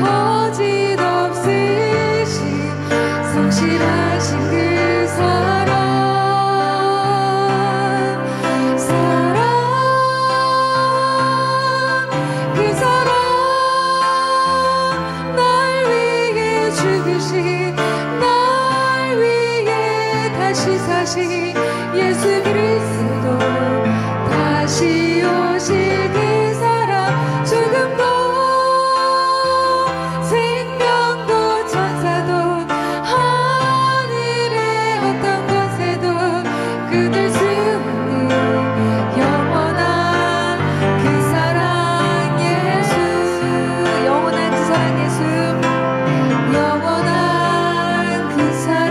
거짓 없으신 성실하신 그 사랑 날 위해 죽으신 날 위해 다시 사신 예수 그리스도 다시 오실 그 사랑 죽음도 생명도 천사도 하늘의 어떤 권세도 끊을 수 없는 영원한 그 사랑 예수 영원한 그 사랑 예수 영원한 그 사랑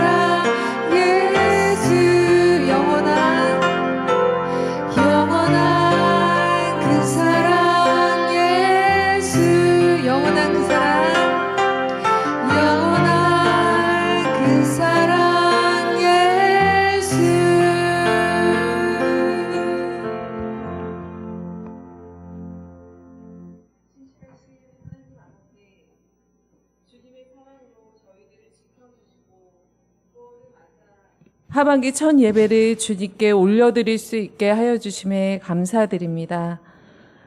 예수 영원한 그 사랑 예수 영원한 그 사랑 예수 하반기 첫 예배를 주님께 올려드릴 수 있게 하여 주심에 감사드립니다.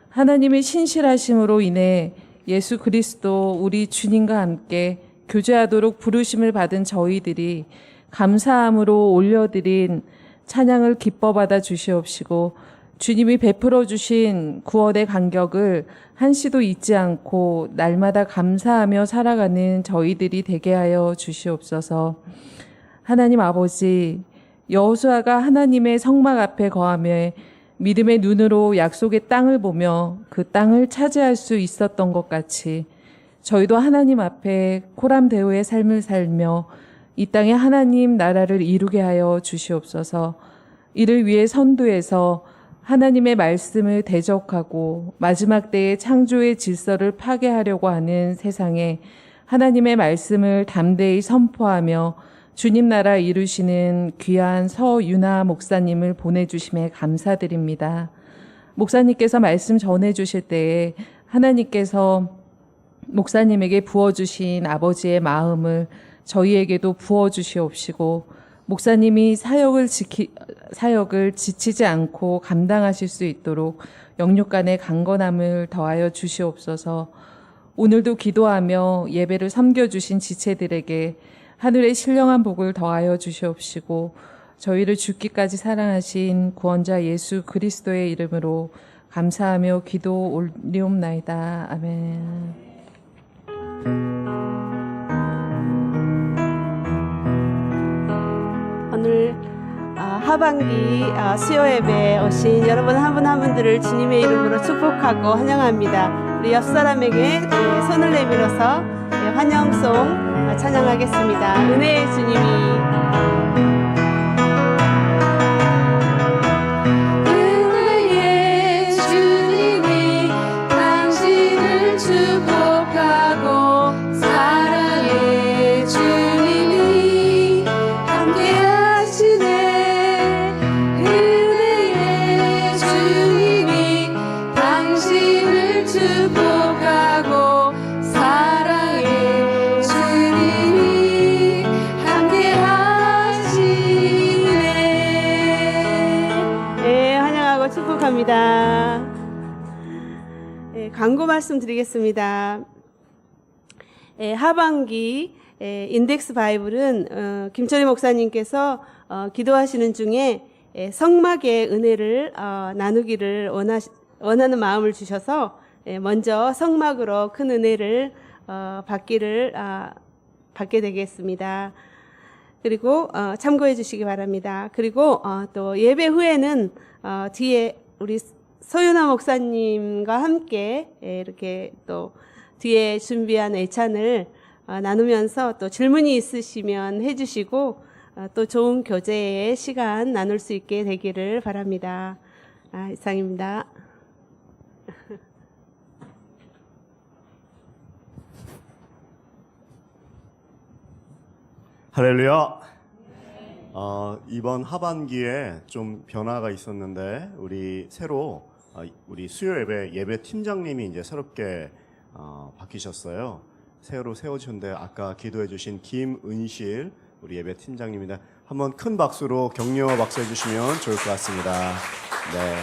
하나님의 신실하심으로 인해 예수 그리스도 우리 주님과 함께 교제하도록 부르심을 받은 저희들이 감사함으로 올려드린 찬양을 기뻐 받아 주시옵시고 주님이 베풀어 주신 구원의 간격을 한시도 잊지 않고 날마다 감사하며 살아가는 저희들이 되게 하여 주시옵소서. 하나님 아버지, 여호수아가 하나님의 성막 앞에 거하며 믿음의 눈으로 약속의 땅을 보며 그 땅을 차지할 수 있었던 것 같이 저희도 하나님 앞에 코람데오의 삶을 살며 이 땅에 하나님 나라를 이루게 하여 주시옵소서. 이를 위해 선두에서 하나님의 말씀을 대적하고 마지막 때의 창조의 질서를 파괴하려고 하는 세상에 하나님의 말씀을 담대히 선포하며 주님 나라 이루시는 귀한 서윤아 목사님을 보내주심에 감사드립니다. 목사님께서 말씀 전해주실 때에 하나님께서 목사님에게 부어주신 아버지의 마음을 저희에게도 부어주시옵시고 목사님이 사역을 지치지 않고 감당하실 수 있도록 영육간의 강건함을 더하여 주시옵소서. 오늘도 기도하며 예배를 섬겨주신 지체들에게 하늘의 신령한 복을 더하여 주시옵시고 저희를 죽기까지 사랑하신 구원자 예수 그리스도의 이름으로 감사하며 기도 올리옵나이다. 아멘. 오늘 하반기 수요 예배에 오신 여러분 한 분 한 분들을 주님의 이름으로 축복하고 환영합니다. 우리 옆 사람에게 손을 내밀어서 환영송 찬양하겠습니다. 은혜의 주님이 은혜의 주님이 당신을 축복하고 사랑의 주님이 함께 하시네. 은혜의 주님이 당신을 축복하고 사랑의 주님이 함께 하시네. 네, 환영하고 축복합니다. 네, 광고 말씀 드리겠습니다. 하반기 인덱스 바이블은 김철희 목사님께서 기도하시는 중에 성막의 은혜를 나누기를 원하는 마음을 주셔서 먼저 성막으로 큰 은혜를 받게 되겠습니다. 그리고 참고해 주시기 바랍니다. 그리고 또 예배 후에는 뒤에 우리 서윤아 목사님과 함께 이렇게 또 뒤에 준비한 애찬을 나누면서 또 질문이 있으시면 해주시고 또 좋은 교제의 시간 나눌 수 있게 되기를 바랍니다. 이상입니다. 할렐루야. 이번 하반기에 좀 변화가 있었는데 우리 새로 우리 수요 예배 팀장님이 이제 새롭게 바뀌셨어요. 새로 세워주셨는데 아까 기도해 주신 김은실 우리 예배 팀장님입니다. 한번 큰 박수로 격려와 박수 해주시면 좋을 것 같습니다. 네.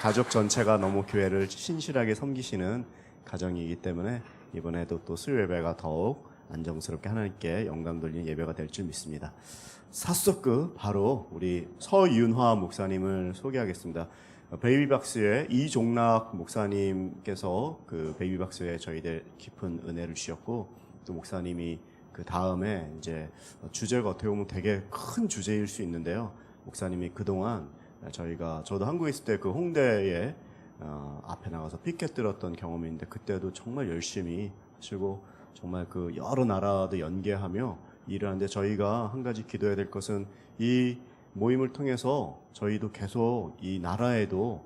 가족 전체가 너무 교회를 신실하게 섬기시는 가정이기 때문에 이번에도 또 수요 예배가 더욱 안정스럽게 하나님께 영광 돌리는 예배가 될 줄 믿습니다. 사석그 바로 우리 서윤화 목사님을 소개하겠습니다. 베이비박스의 이종락 목사님께서 그 베이비박스에 저희들 깊은 은혜를 주셨고 또 목사님이 그 다음에 이제 주제가 어떻게 보면 되게 큰 주제일 수 있는데요. 목사님이 그동안 저도 한국에 있을 때 그 홍대에 앞에 나가서 피켓 들었던 경험이 있는데 그때도 정말 열심히 하시고 정말 그 여러 나라도 연계하며 일을 하는데 저희가 한 가지 기도해야 될 것은 이 모임을 통해서 저희도 계속 이 나라에도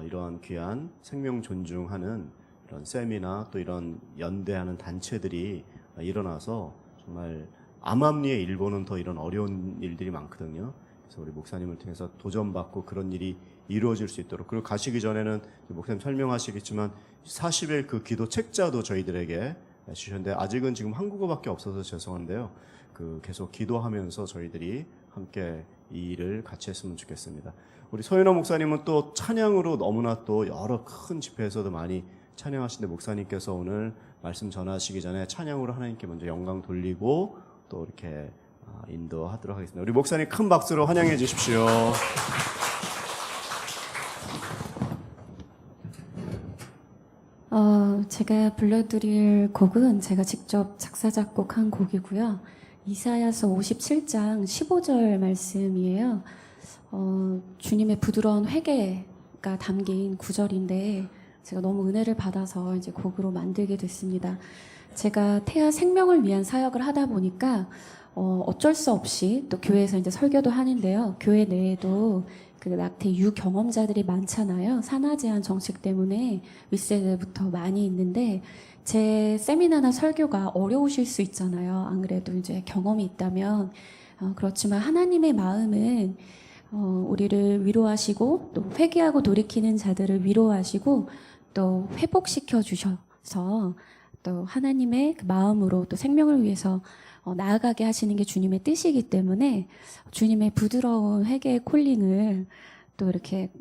이러한 귀한 생명 존중하는 이런 세미나 또 이런 연대하는 단체들이 일어나서 정말 암암리에 일본은 더 이런 어려운 일들이 많거든요. 그래서 우리 목사님을 통해서 도전받고 그런 일이 이루어질 수 있도록 그리고 가시기 전에는 목사님 설명하시겠지만 40일 그 기도 책자도 저희들에게 주셨는데 아직은 지금 한국어밖에 없어서 죄송한데요. 그 계속 기도하면서 저희들이 함께 이 일을 같이 했으면 좋겠습니다. 우리 서윤호 목사님은 또 찬양으로 너무나 또 여러 큰 집회에서도 많이 찬양하시는데 목사님께서 오늘 말씀 전하시기 전에 찬양으로 하나님께 먼저 영광 돌리고 또 이렇게 인도하도록 하겠습니다. 우리 목사님 큰 박수로 환영해 주십시오. 제가 불러드릴 곡은 제가 직접 작사 작곡한 곡이고요. 이사야서 57장 15절 말씀이에요. 주님의 부드러운 회개가 담긴 구절인데 제가 너무 은혜를 받아서 이제 곡으로 만들게 됐습니다. 제가 태아 생명을 위한 사역을 하다 보니까 어쩔 수 없이 또 교회에서 이제 설교도 하는데요. 교회 내에도 그 낙태 유경험자들이 많잖아요. 산하 제한 정책 때문에 윗세대부터 많이 있는데 제 세미나나 설교가 어려우실 수 있잖아요. 안 그래도 이제 경험이 있다면 그렇지만 하나님의 마음은 우리를 위로하시고 또 회개하고 돌이키는 자들을 위로하시고 또 회복시켜 주셔서 또 하나님의 그 마음으로 또 생명을 위해서 나아가게 하시는 게 주님의 뜻이기 때문에 주님의 부드러운 회개의 콜링을 또 이렇게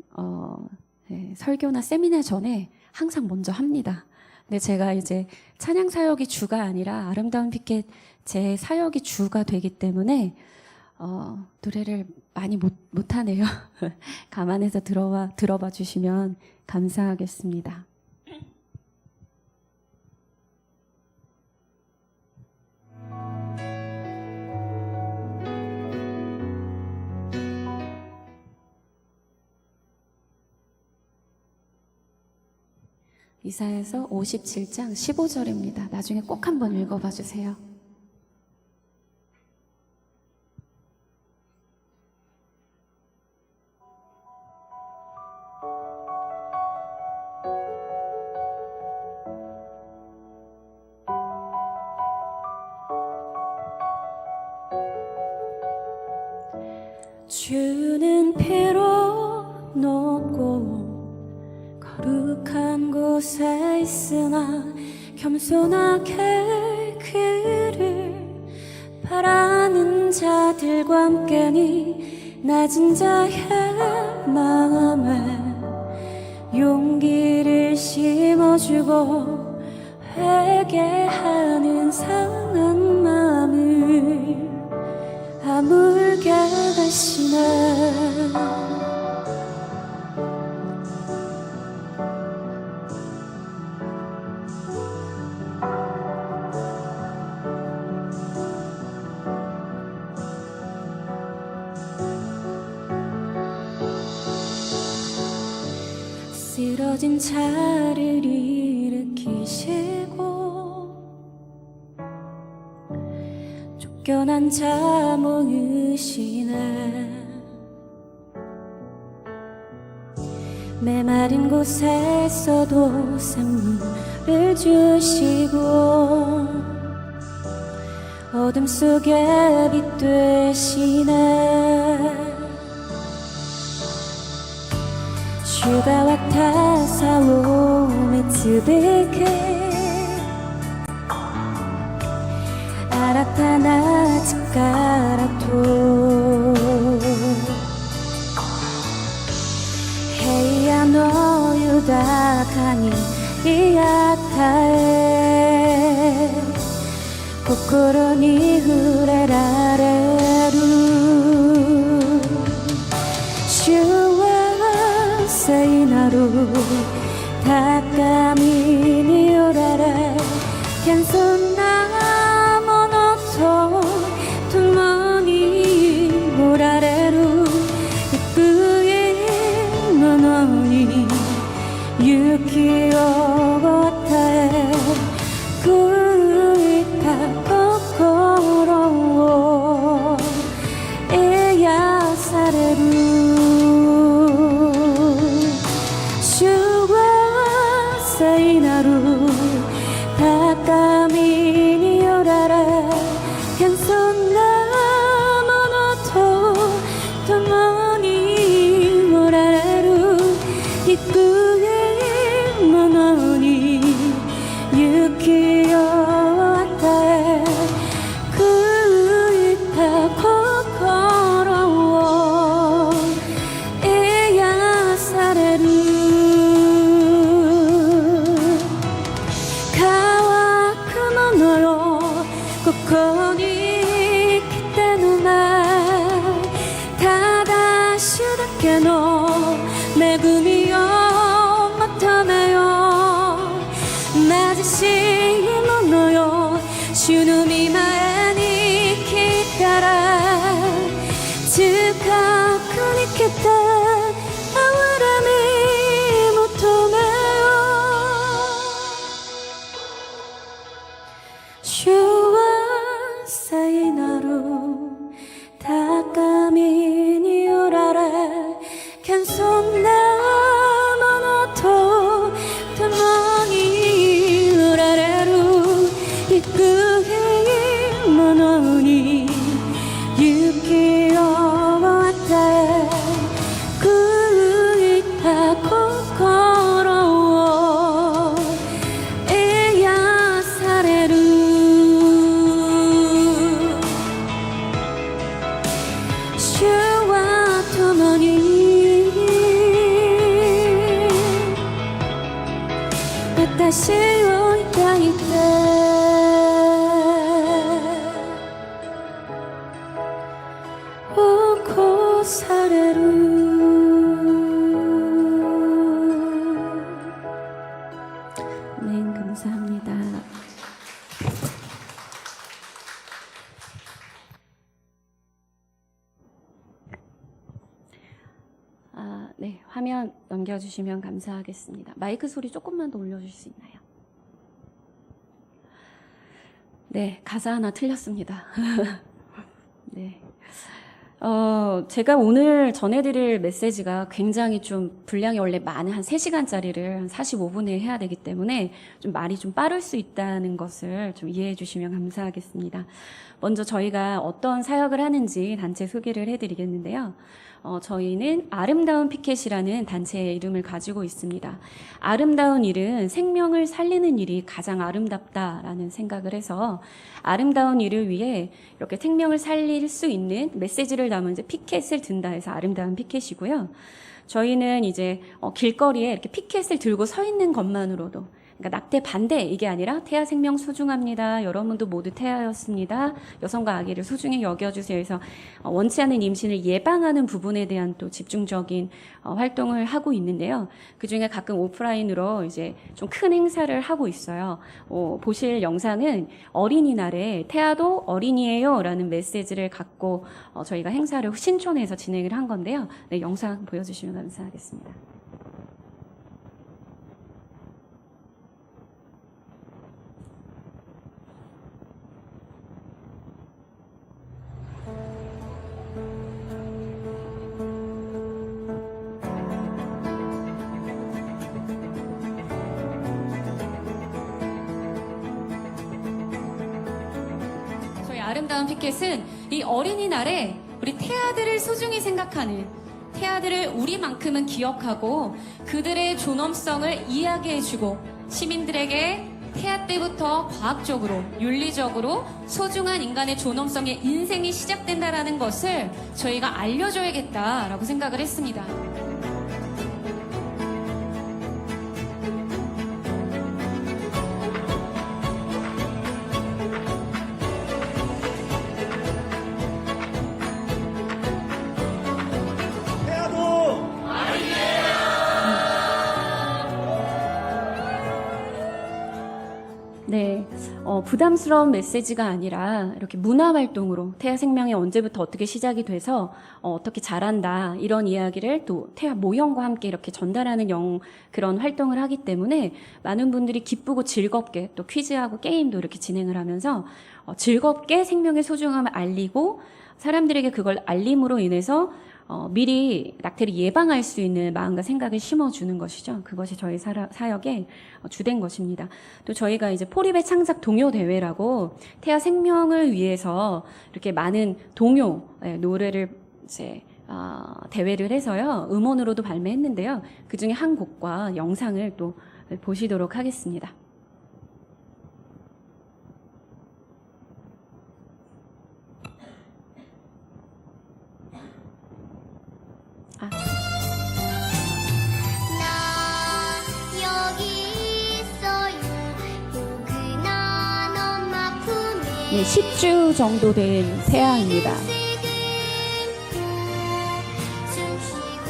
설교나 세미나 전에 항상 먼저 합니다. 근데 제가 이제 찬양 사역이 주가 아니라 아름다운 피켓 제 사역이 주가 되기 때문에 노래를 많이 못하네요. 감안해서 들어봐 주시면 감사하겠습니다. 이사야서 57장 15절입니다. 나중에 꼭 한번 읽어봐 주세요. 주는 피로 높고 거룩한 곳에 있으나 겸손하게 그를 바라는 자들과 함께니 낮은 자의 마음에 용기를 심어주고 회개하는 상한 마음을 아물게 하시네. 쓰러진 자를 일으키시고 쫓겨난 자 모으시네. 메마른 곳에서도 샘물을 주시고 어둠 속에 빛 되시네. 주가 나타나사 오매 すべく新たな力と平野の豊かに与え心に触れられる幸せなる高みによられ謙遜なものと共におられる低いものに勇気を与え悔いた心を癒される幸せなる高みによられ謙遜なものと共におられる低いものに勇気を与え悔いた心を癒される乾くものよここに来てのない正しいだけの恵みを求めよう貧しいものよ主の御前に来たら近くに来て憐れみ求めよう幸せなる高みによられ謙遜なものと共におられる低いものに勇気を与え悔いた心を癒される主は共に私を抱いて起こされる네 감사합니다. 네, 화면 넘겨주시면 감사하겠습니다. 마이크 소리 조금만 더 올려주실 수 있나요? 네, 가사 하나 틀렸습니다. 네. 제가 오늘 전해드릴 메시지가 굉장히 좀 분량이 원래 많은 한 3시간짜리를 한 45분에 해야 되기 때문에 좀 말이 좀 빠를 수 있다는 것을 좀 이해해 주시면 감사하겠습니다. 먼저 저희가 어떤 사역을 하는지 단체 소개를 해드리겠는데요. 저희는 아름다운 피켓이라는 단체의 이름을 가지고 있습니다. 아름다운 일은 생명을 살리는 일이 가장 아름답다라는 생각을 해서 아름다운 일을 위해 이렇게 생명을 살릴 수 있는 메시지를 담은 이제 피켓을 든다 해서 아름다운 피켓이고요. 저희는 이제 길거리에 이렇게 피켓을 들고 서 있는 것만으로도 그러니까 낙태 반대 이게 아니라 태아 생명 소중합니다. 여러분도 모두 태아였습니다. 여성과 아기를 소중히 여겨주세요. 해서 원치 않는 임신을 예방하는 부분에 대한 또 집중적인 활동을 하고 있는데요. 그중에 가끔 오프라인으로 이제 좀 큰 행사를 하고 있어요. 보실 영상은 어린이날에 태아도 어린이에요 라는 메시지를 갖고 저희가 행사를 신촌에서 진행을 한 건데요. 네, 영상 보여주시면 감사하겠습니다. 아름다운 피켓은 이 어린이날에 우리 태아들을 소중히 생각하는 태아들을 우리만큼은 기억하고 그들의 존엄성을 이야기해주고 시민들에게 태아 때부터 과학적으로, 윤리적으로 소중한 인간의 존엄성의 인생이 시작된다라는 것을 저희가 알려줘야겠다라고 생각을 했습니다. 네, 부담스러운 메시지가 아니라 이렇게 문화활동으로 태아 생명이 언제부터 어떻게 시작이 돼서 어떻게 자란다 이런 이야기를 또 태아 모형과 함께 이렇게 전달하는 그런 활동을 하기 때문에 많은 분들이 기쁘고 즐겁게 또 퀴즈하고 게임도 이렇게 진행을 하면서 즐겁게 생명의 소중함을 알리고 사람들에게 그걸 알림으로 인해서 미리 낙태를 예방할 수 있는 마음과 생각을 심어주는 것이죠. 그것이 저희 사역의 주된 것입니다. 또 저희가 이제 포리베 창작 동요 대회라고 태아 생명을 위해서 이렇게 많은 동요 노래를 이제 대회를 해서요 음원으로도 발매했는데요. 그 중에 한 곡과 영상을 또 보시도록 하겠습니다. 나 여기 있어요. 포근한 엄마 품에 네, 10주 정도 된 태아입니다. 지금 숨 쉬고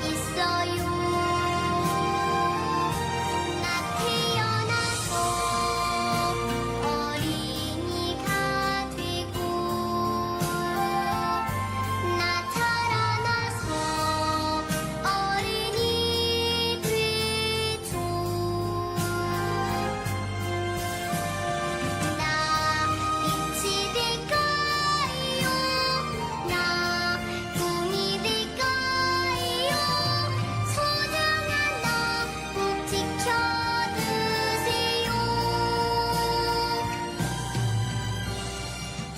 있어요. 나 태어나서 어린이가 되고 나 자라나서 어른이 되죠. 나 빛이 될까요? 나 꿈이 될까요? 소중한 나 꼭 지켜주세요.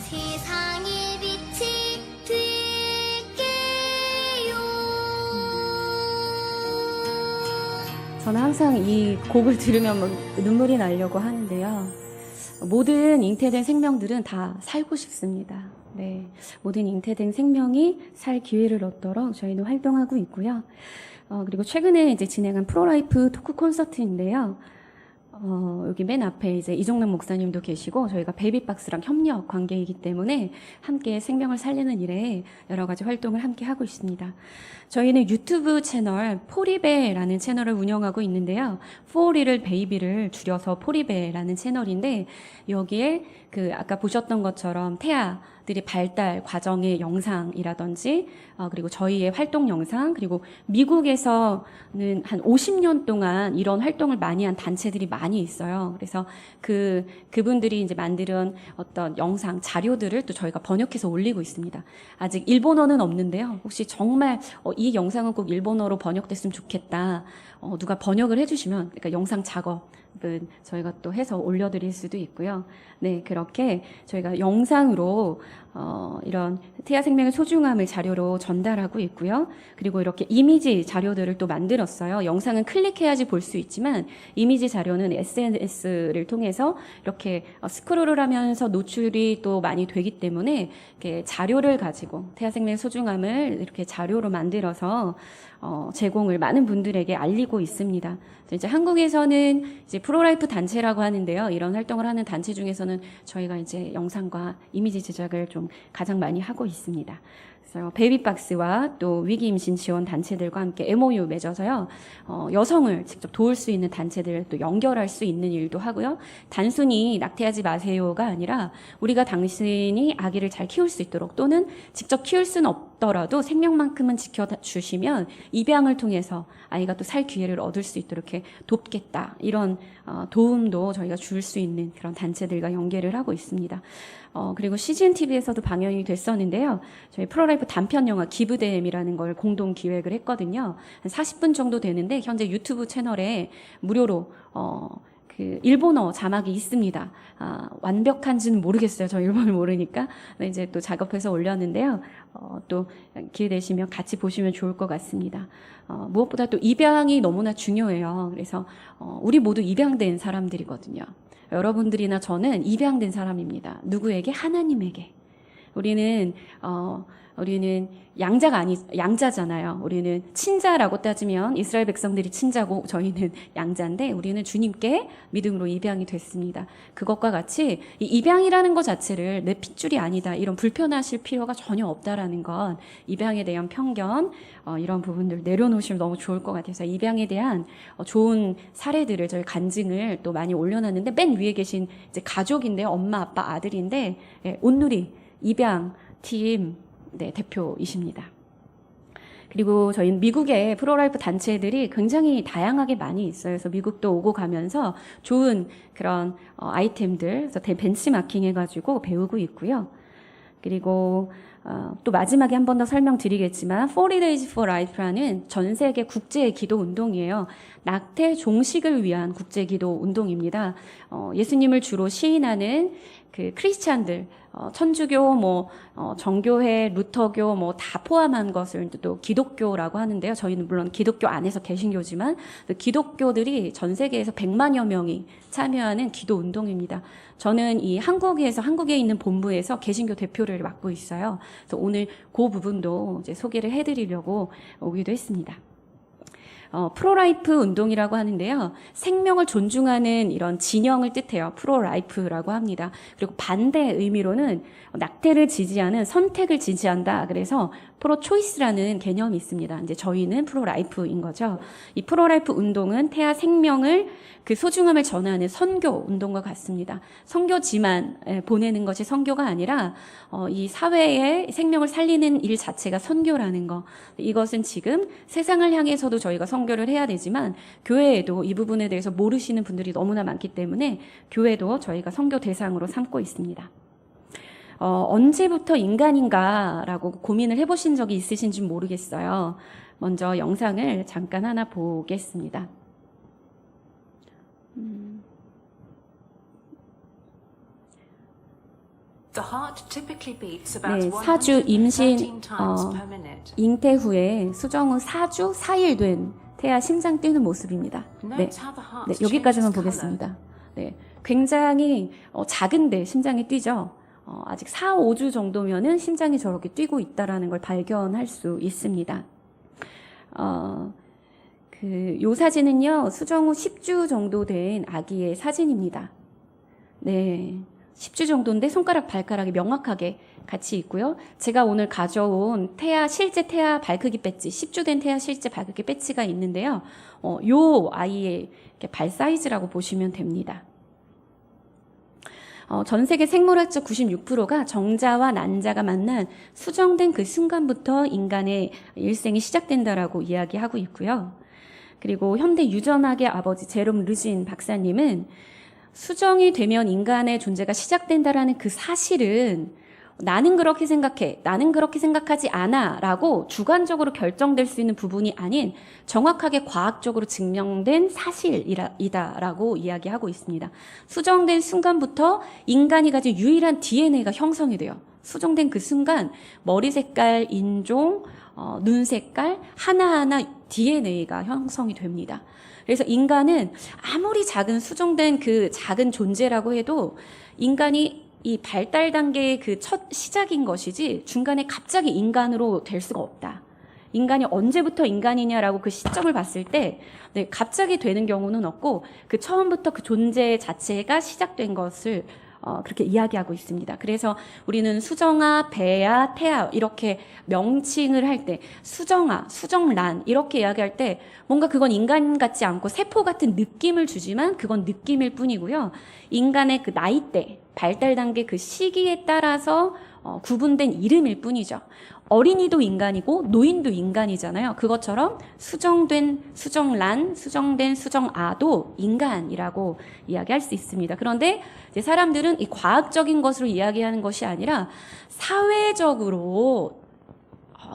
세상의 빛이 될게요. 저는 항상 이 곡을 들으면 막 눈물이 나려고 하는데요. 모든 잉태된 생명들은 다 살고 싶습니다. 네, 모든 잉태된 생명이 살 기회를 얻도록 저희는 활동하고 있고요. 그리고 최근에 이제 진행한 프로라이프 토크 콘서트인데요. 여기 맨 앞에 이제 이종남 목사님도 계시고 저희가 베이비박스랑 협력 관계이기 때문에 함께 생명을 살리는 일에 여러 가지 활동을 함께 하고 있습니다. 저희는 유튜브 채널 포리베라는 채널을 운영하고 있는데요. For Little Baby를 줄여서 포리베라는 채널인데 여기에 그 아까 보셨던 것처럼 태아들의 발달 과정의 영상이라든지 그리고 저희의 활동 영상 그리고 미국에서는 한 50년 동안 이런 활동을 많이 한 단체들이 많이 있어요. 그래서 그분들이 이제 만드는 어떤 영상 자료들을 또 저희가 번역해서 올리고 있습니다. 아직 일본어는 없는데요. 혹시 정말 이 영상은 꼭 일본어로 번역됐으면 좋겠다. 누가 번역을 해주시면 그러니까 영상 작업은 저희가 또 해서 올려드릴 수도 있고요. 네, 그렇게 저희가 영상으로 이런 태아 생명의 소중함을 자료로 전달하고 있고요. 그리고 이렇게 이미지 자료들을 또 만들었어요. 영상은 클릭해야지 볼 수 있지만 이미지 자료는 SNS를 통해서 이렇게 스크롤을 하면서 노출이 또 많이 되기 때문에 이렇게 자료를 가지고 태아 생명의 소중함을 이렇게 자료로 만들어서 제공을 많은 분들에게 알리고 있습니다. 이제 한국에서는 이제 프로라이프 단체라고 하는데요. 이런 활동을 하는 단체 중에서는 저희가 이제 영상과 이미지 제작을 좀 가장 많이 하고 있습니다. 그래서 베이비박스와 또 위기 임신 지원 단체들과 함께 MOU 맺어서요. 여성을 직접 도울 수 있는 단체들을 또 연결할 수 있는 일도 하고요. 단순히 낙태하지 마세요가 아니라 우리가 당신이 아기를 잘 키울 수 있도록 또는 직접 키울 수는 없더라도 생명만큼은 지켜주시면 입양을 통해서 아이가 또 살 기회를 얻을 수 있도록 이렇게 돕겠다. 이런 도움도 저희가 줄 수 있는 그런 단체들과 연계를 하고 있습니다. 그리고 CGN TV에서도 방영이 됐었는데요. 저희 프로라이프 단편 영화 기브댐이라는 걸 공동 기획을 했거든요. 한 40분 정도 되는데 현재 유튜브 채널에 무료로 그 일본어 자막이 있습니다. 완벽한지는 모르겠어요. 저 일본을 모르니까. 이제 또 작업해서 올렸는데요. 또 기회 되시면 같이 보시면 좋을 것 같습니다. 무엇보다 또 입양이 너무나 중요해요. 그래서 우리 모두 입양된 사람들이거든요. 여러분들이나 저는 입양된 사람입니다. 누구에게? 하나님에게. 우리는 양자잖아요. 우리는 친자라고 따지면 이스라엘 백성들이 친자고 저희는 양자인데 우리는 주님께 믿음으로 입양이 됐습니다. 그것과 같이 이 입양이라는 것 자체를 내 핏줄이 아니다. 이런 불편하실 필요가 전혀 없다라는 건 입양에 대한 편견 이런 부분들 내려놓으시면 너무 좋을 것 같아서 입양에 대한 좋은 사례들을 저희 간증을 또 많이 올려놨는데 맨 위에 계신 이제 가족인데요. 엄마, 아빠, 아들인데 온누리 입양 팀 대표이십니다. 그리고 저희는 미국의 프로라이프 단체들이 굉장히 다양하게 많이 있어요. 그래서 미국도 오고 가면서 좋은 그런 아이템들, 그래서 벤치마킹 해가지고 배우고 있고요. 그리고 또 마지막에 한 번 더 설명드리겠지만 40 Days for Life라는 전 세계 국제 기도 운동이에요. 낙태 종식을 위한 국제 기도 운동입니다. 예수님을 주로 시인하는 그 크리스찬들, 천주교, 정교회, 루터교 다 포함한 것을 또 기독교라고 하는데요. 저희는 물론 기독교 안에서 개신교지만 기독교들이 전 세계에서 100만여 명이 참여하는 기도 운동입니다. 저는 이 한국에 있는 본부에서 개신교 대표를 맡고 있어요. 그래서 오늘 그 부분도 이제 소개를 해드리려고 오기도 했습니다. 프로라이프 운동이라고 하는데요. 생명을 존중하는 이런 진영을 뜻해요. 프로라이프라고 합니다. 그리고 반대 의미로는 낙태를 지지하는 선택을 지지한다. 그래서 프로초이스라는 개념이 있습니다. 이제 저희는 프로라이프인 거죠. 이 프로라이프 운동은 태아 생명을 그 소중함을 전하는 선교 운동과 같습니다. 선교지만 보내는 것이 선교가 아니라 이 사회의 생명을 살리는 일 자체가 선교라는 거. 이것은 지금 세상을 향해서도 저희가 선교를 해야 되지만 교회에도 이 부분에 대해서 모르시는 분들이 너무나 많기 때문에 교회도 저희가 선교 대상으로 삼고 있습니다. 언제부터 인간인가라고 고민을 해보신 적이 있으신지 모르겠어요. 먼저 영상을 잠깐 하나 보겠습니다. 네, 사주 임신 잉태 후에 수정 후 4주 4일 된 태아 심장 뛰는 모습입니다. 네, 여기까지만 보겠습니다. 네, 굉장히 작은데 심장이 뛰죠. 아직 4, 5주 정도면은 심장이 저렇게 뛰고 있다라는 걸 발견할 수 있습니다. 요 사진은요, 수정 후 10주 정도 된 아기의 사진입니다. 네. 10주 정도인데 손가락, 발가락이 명확하게 같이 있고요. 제가 오늘 가져온 실제 태아 발크기 배지, 10주 된 태아 실제 발크기 배지가 있는데요. 요 아이의 발 사이즈라고 보시면 됩니다. 전 세계 생물학적 96%가 정자와 난자가 만난 수정된 그 순간부터 인간의 일생이 시작된다라고 이야기하고 있고요. 그리고 현대 유전학의 아버지 제롬 르진 박사님은 수정이 되면 인간의 존재가 시작된다라는 그 사실은 나는 그렇게 생각해, 나는 그렇게 생각하지 않아 라고 주관적으로 결정될 수 있는 부분이 아닌 정확하게 과학적으로 증명된 사실이다라고 이야기하고 있습니다. 수정된 순간부터 인간이 가진 유일한 DNA가 형성이 돼요. 수정된 그 순간 머리 색깔, 인종, 눈 색깔 하나하나 DNA가 형성이 됩니다. 그래서 인간은 아무리 작은 수정된 그 작은 존재라고 해도 인간이 이 발달 단계의 그 첫 시작인 것이지 중간에 갑자기 인간으로 될 수가 없다. 인간이 언제부터 인간이냐라고 그 시점을 봤을 때 갑자기 되는 경우는 없고 그 처음부터 그 존재 자체가 시작된 것을 그렇게 이야기하고 있습니다. 그래서 우리는 수정아, 배아, 태아 이렇게 명칭을 할 때 수정아, 수정란 이렇게 이야기할 때 뭔가 그건 인간 같지 않고 세포 같은 느낌을 주지만 그건 느낌일 뿐이고요. 인간의 그 나이대, 발달 단계 그 시기에 따라서 구분된 이름일 뿐이죠. 어린이도 인간이고 노인도 인간이잖아요. 그것처럼 수정된 수정란, 수정된 수정아도 인간이라고 이야기할 수 있습니다. 그런데 이제 사람들은 이 과학적인 것으로 이야기하는 것이 아니라 사회적으로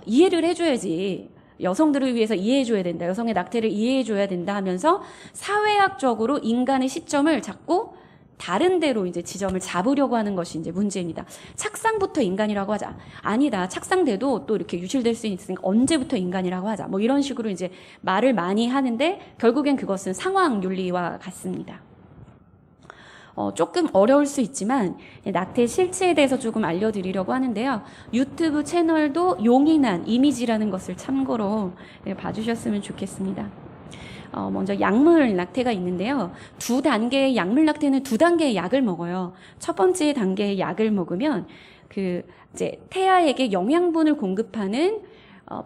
이해를 해줘야지 여성들을 위해서 이해해줘야 된다. 여성의 낙태를 이해해줘야 된다 하면서 사회학적으로 인간의 시점을 자꾸 다른 데로 이제 지점을 잡으려고 하는 것이 이제 문제입니다. 착상부터 인간이라고 하자. 아니다. 착상돼도 또 이렇게 유실될 수 있으니까 언제부터 인간이라고 하자. 뭐 이런 식으로 이제 말을 많이 하는데 결국엔 그것은 상황 윤리와 같습니다. 조금 어려울 수 있지만 낙태의 실체에 대해서 조금 알려드리려고 하는데요. 유튜브 채널도 용인한 이미지라는 것을 참고로 봐주셨으면 좋겠습니다. 먼저 약물 낙태가 있는데요. 2단계의 약물 낙태는 2단계의 약을 먹어요. 첫 번째 단계의 약을 먹으면 이제 태아에게 영양분을 공급하는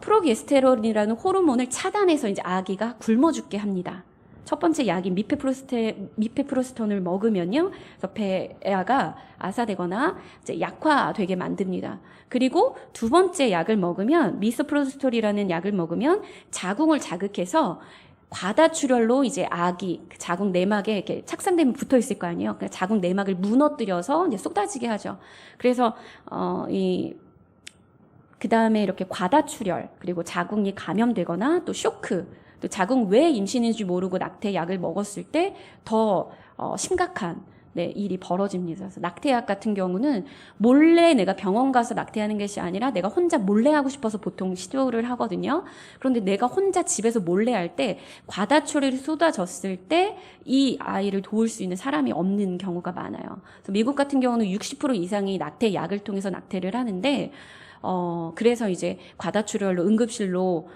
프로게스테론이라는 호르몬을 차단해서 이제 아기가 굶어 죽게 합니다. 첫 번째 약인 미페프로스톤을 먹으면요, 그래서 배아가 아사되거나 이제 약화되게 만듭니다. 그리고 두 번째 약을 먹으면 미소프로스톨이라는 약을 먹으면 자궁을 자극해서 과다출혈로 이제 아기 자궁 내막에 이렇게 착상되면 붙어 있을 거 아니에요. 그러니까 자궁 내막을 무너뜨려서 이제 쏟아지게 하죠. 그래서 그 다음에 이렇게 과다출혈 그리고 자궁이 감염되거나 또 쇼크 또 자궁 왜 임신인지 모르고 낙태 약을 먹었을 때 더 심각한 일이 벌어집니다. 그래서 낙태약 같은 경우는 몰래 내가 병원 가서 낙태하는 것이 아니라 내가 혼자 몰래 하고 싶어서 보통 시도를 하거든요. 그런데 내가 혼자 집에서 몰래 할 때 과다출혈이 쏟아졌을 때 이 아이를 도울 수 있는 사람이 없는 경우가 많아요. 그래서 미국 같은 경우는 60% 이상이 낙태약을 통해서 낙태를 하는데 그래서 이제 과다출혈로 응급실로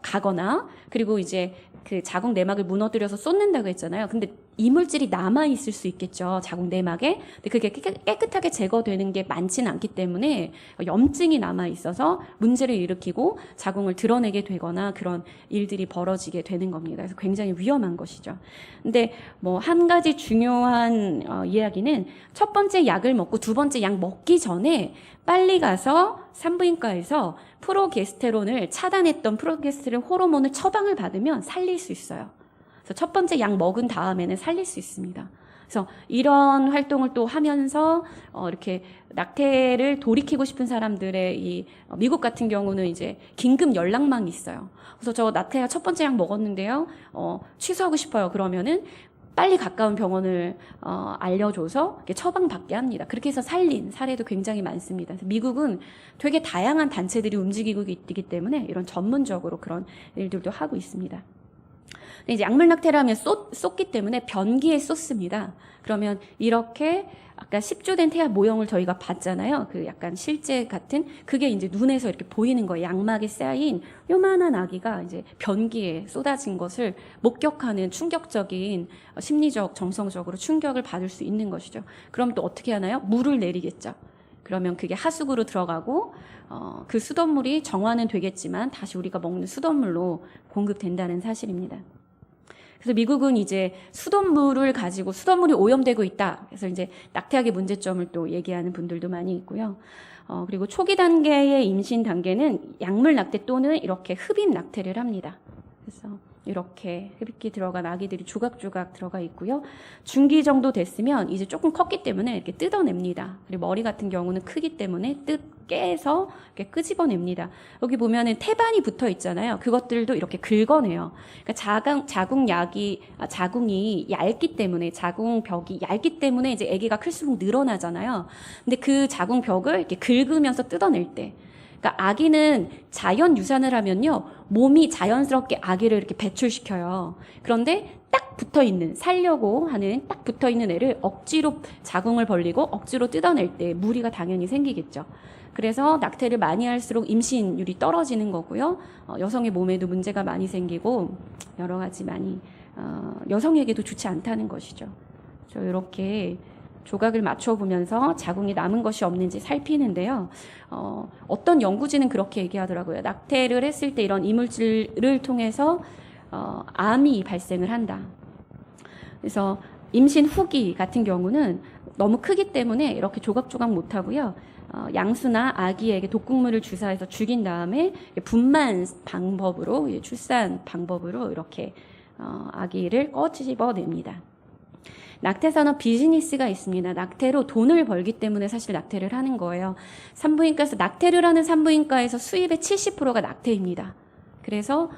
가거나 그리고 이제 그 자궁 내막을 무너뜨려서 쏟는다고 했잖아요. 근데 이물질이 남아 있을 수 있겠죠. 자궁 내막에. 근데 그게 깨끗하게 제거되는 게 많지는 않기 때문에 염증이 남아 있어서 문제를 일으키고 자궁을 드러내게 되거나 그런 일들이 벌어지게 되는 겁니다. 그래서 굉장히 위험한 것이죠. 근데 뭐 한 가지 중요한 이야기는 첫 번째 약을 먹고 두 번째 약 먹기 전에 빨리 가서 산부인과에서 프로게스테론을 차단했던 프로게스테론 호르몬을 처방을 받으면 살릴 수 있어요. 그래서 첫 번째 약 먹은 다음에는 살릴 수 있습니다. 그래서 이런 활동을 또 하면서 이렇게 낙태를 돌이키고 싶은 사람들의 이 미국 같은 경우는 이제 긴급 연락망이 있어요. 그래서 저 낙태약 첫 번째 약 먹었는데요. 취소하고 싶어요. 그러면은 빨리 가까운 병원을 알려줘서 처방받게 합니다. 그렇게 해서 살린 사례도 굉장히 많습니다. 그래서 미국은 되게 다양한 단체들이 움직이고 있기 때문에 이런 전문적으로 그런 일들도 하고 있습니다. 근데 이제 약물 낙태를 하면 쏟기 때문에 변기에 쏟습니다. 그러면 이렇게 아까 10주 된 태아 모형을 저희가 봤잖아요. 그 약간 실제 같은 그게 이제 눈에서 이렇게 보이는 거예요. 양막에 쌓인 요만한 아기가 이제 변기에 쏟아진 것을 목격하는 충격적인 심리적, 정성적으로 충격을 받을 수 있는 것이죠. 그럼 또 어떻게 하나요? 물을 내리겠죠. 그러면 그게 하수구로 들어가고 그 수돗물이 정화는 되겠지만 다시 우리가 먹는 수돗물로 공급된다는 사실입니다. 그래서 미국은 이제 수돗물을 가지고 수돗물이 오염되고 있다. 그래서 이제 낙태학의 문제점을 또 얘기하는 분들도 많이 있고요. 그리고 초기 단계의 임신 단계는 약물 낙태 또는 이렇게 흡입 낙태를 합니다. 그래서 이렇게 흡입기 들어간 아기들이 조각조각 들어가 있고요. 중기 정도 됐으면 이제 조금 컸기 때문에 이렇게 뜯어냅니다. 그리고 머리 같은 경우는 크기 때문에 깨서 이렇게 끄집어냅니다. 여기 보면은 태반이 붙어 있잖아요. 그것들도 이렇게 긁어내요. 그러니까 자궁이 얇기 때문에 자궁벽이 얇기 때문에 이제 아기가 클수록 늘어나잖아요. 근데 그 자궁벽을 이렇게 긁으면서 뜯어낼 때. 그러니까 아기는 자연 유산을 하면요, 몸이 자연스럽게 아기를 이렇게 배출시켜요. 그런데 딱 붙어있는, 살려고 하는 딱 붙어있는 애를 억지로 자궁을 벌리고 억지로 뜯어낼 때 무리가 당연히 생기겠죠. 그래서 낙태를 많이 할수록 임신율이 떨어지는 거고요. 여성의 몸에도 문제가 많이 생기고 여러 가지 많이 여성에게도 좋지 않다는 것이죠. 이렇게 조각을 맞춰보면서 자궁이 남은 것이 없는지 살피는데요. 어떤 연구진은 그렇게 얘기하더라고요. 낙태를 했을 때 이런 이물질을 통해서 암이 발생을 한다. 그래서 임신 후기 같은 경우는 너무 크기 때문에 이렇게 조각조각 못하고요. 양수나 아기에게 독극물을 주사해서 죽인 다음에 분만 방법으로, 출산 방법으로 이렇게 아기를 꺼집어냅니다. 낙태 산업 비즈니스가 있습니다. 낙태로 돈을 벌기 때문에 사실 낙태를 하는 거예요. 산부인과에서 낙태를 하는 산부인과에서 수입의 70%가 낙태입니다. 그래서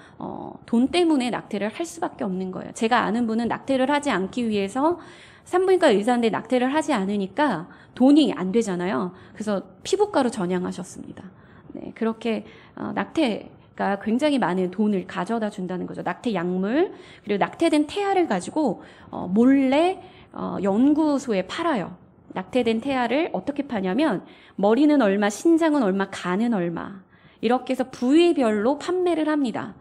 돈 때문에 낙태를 할 수밖에 없는 거예요. 제가 아는 분은 낙태를 하지 않기 위해서 산부인과 의사인데 낙태를 하지 않으니까 돈이 안 되잖아요. 그래서 피부과로 전향하셨습니다. 네, 그렇게 낙태가 굉장히 많은 돈을 가져다 준다는 거죠. 낙태 약물 그리고 낙태된 태아를 가지고 몰래 연구소에 팔아요. 낙태된 태아를 어떻게 파냐면 머리는 얼마, 신장은 얼마, 간은 얼마 이렇게 해서 부위별로 판매를 합니다.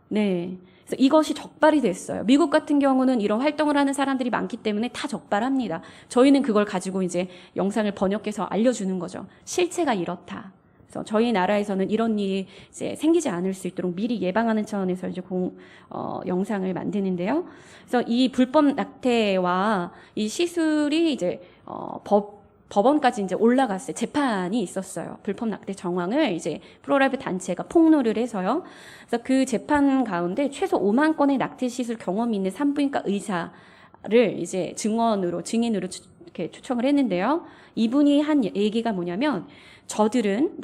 네. 그래서 이것이 적발이 됐어요. 미국 같은 경우는 이런 활동을 하는 사람들이 많기 때문에 다 적발합니다. 저희는 그걸 가지고 이제 영상을 번역해서 알려주는 거죠. 실체가 이렇다. 그래서 저희 나라에서는 이런 일이 이제 생기지 않을 수 있도록 미리 예방하는 차원에서 이제 영상을 만드는데요. 그래서 이 불법 낙태와 이 시술이 이제 법원까지 이제 올라갔어요. 재판이 있었어요. 불법 낙태 정황을 이제 프로라이브 단체가 폭로를 해서요. 그래서 그 재판 가운데 최소 5만 건의 낙태 시술 경험이 있는 산부인과 의사를 이제 증인으로 이렇게 초청을 했는데요. 이분이 한 얘기가 뭐냐면 저들은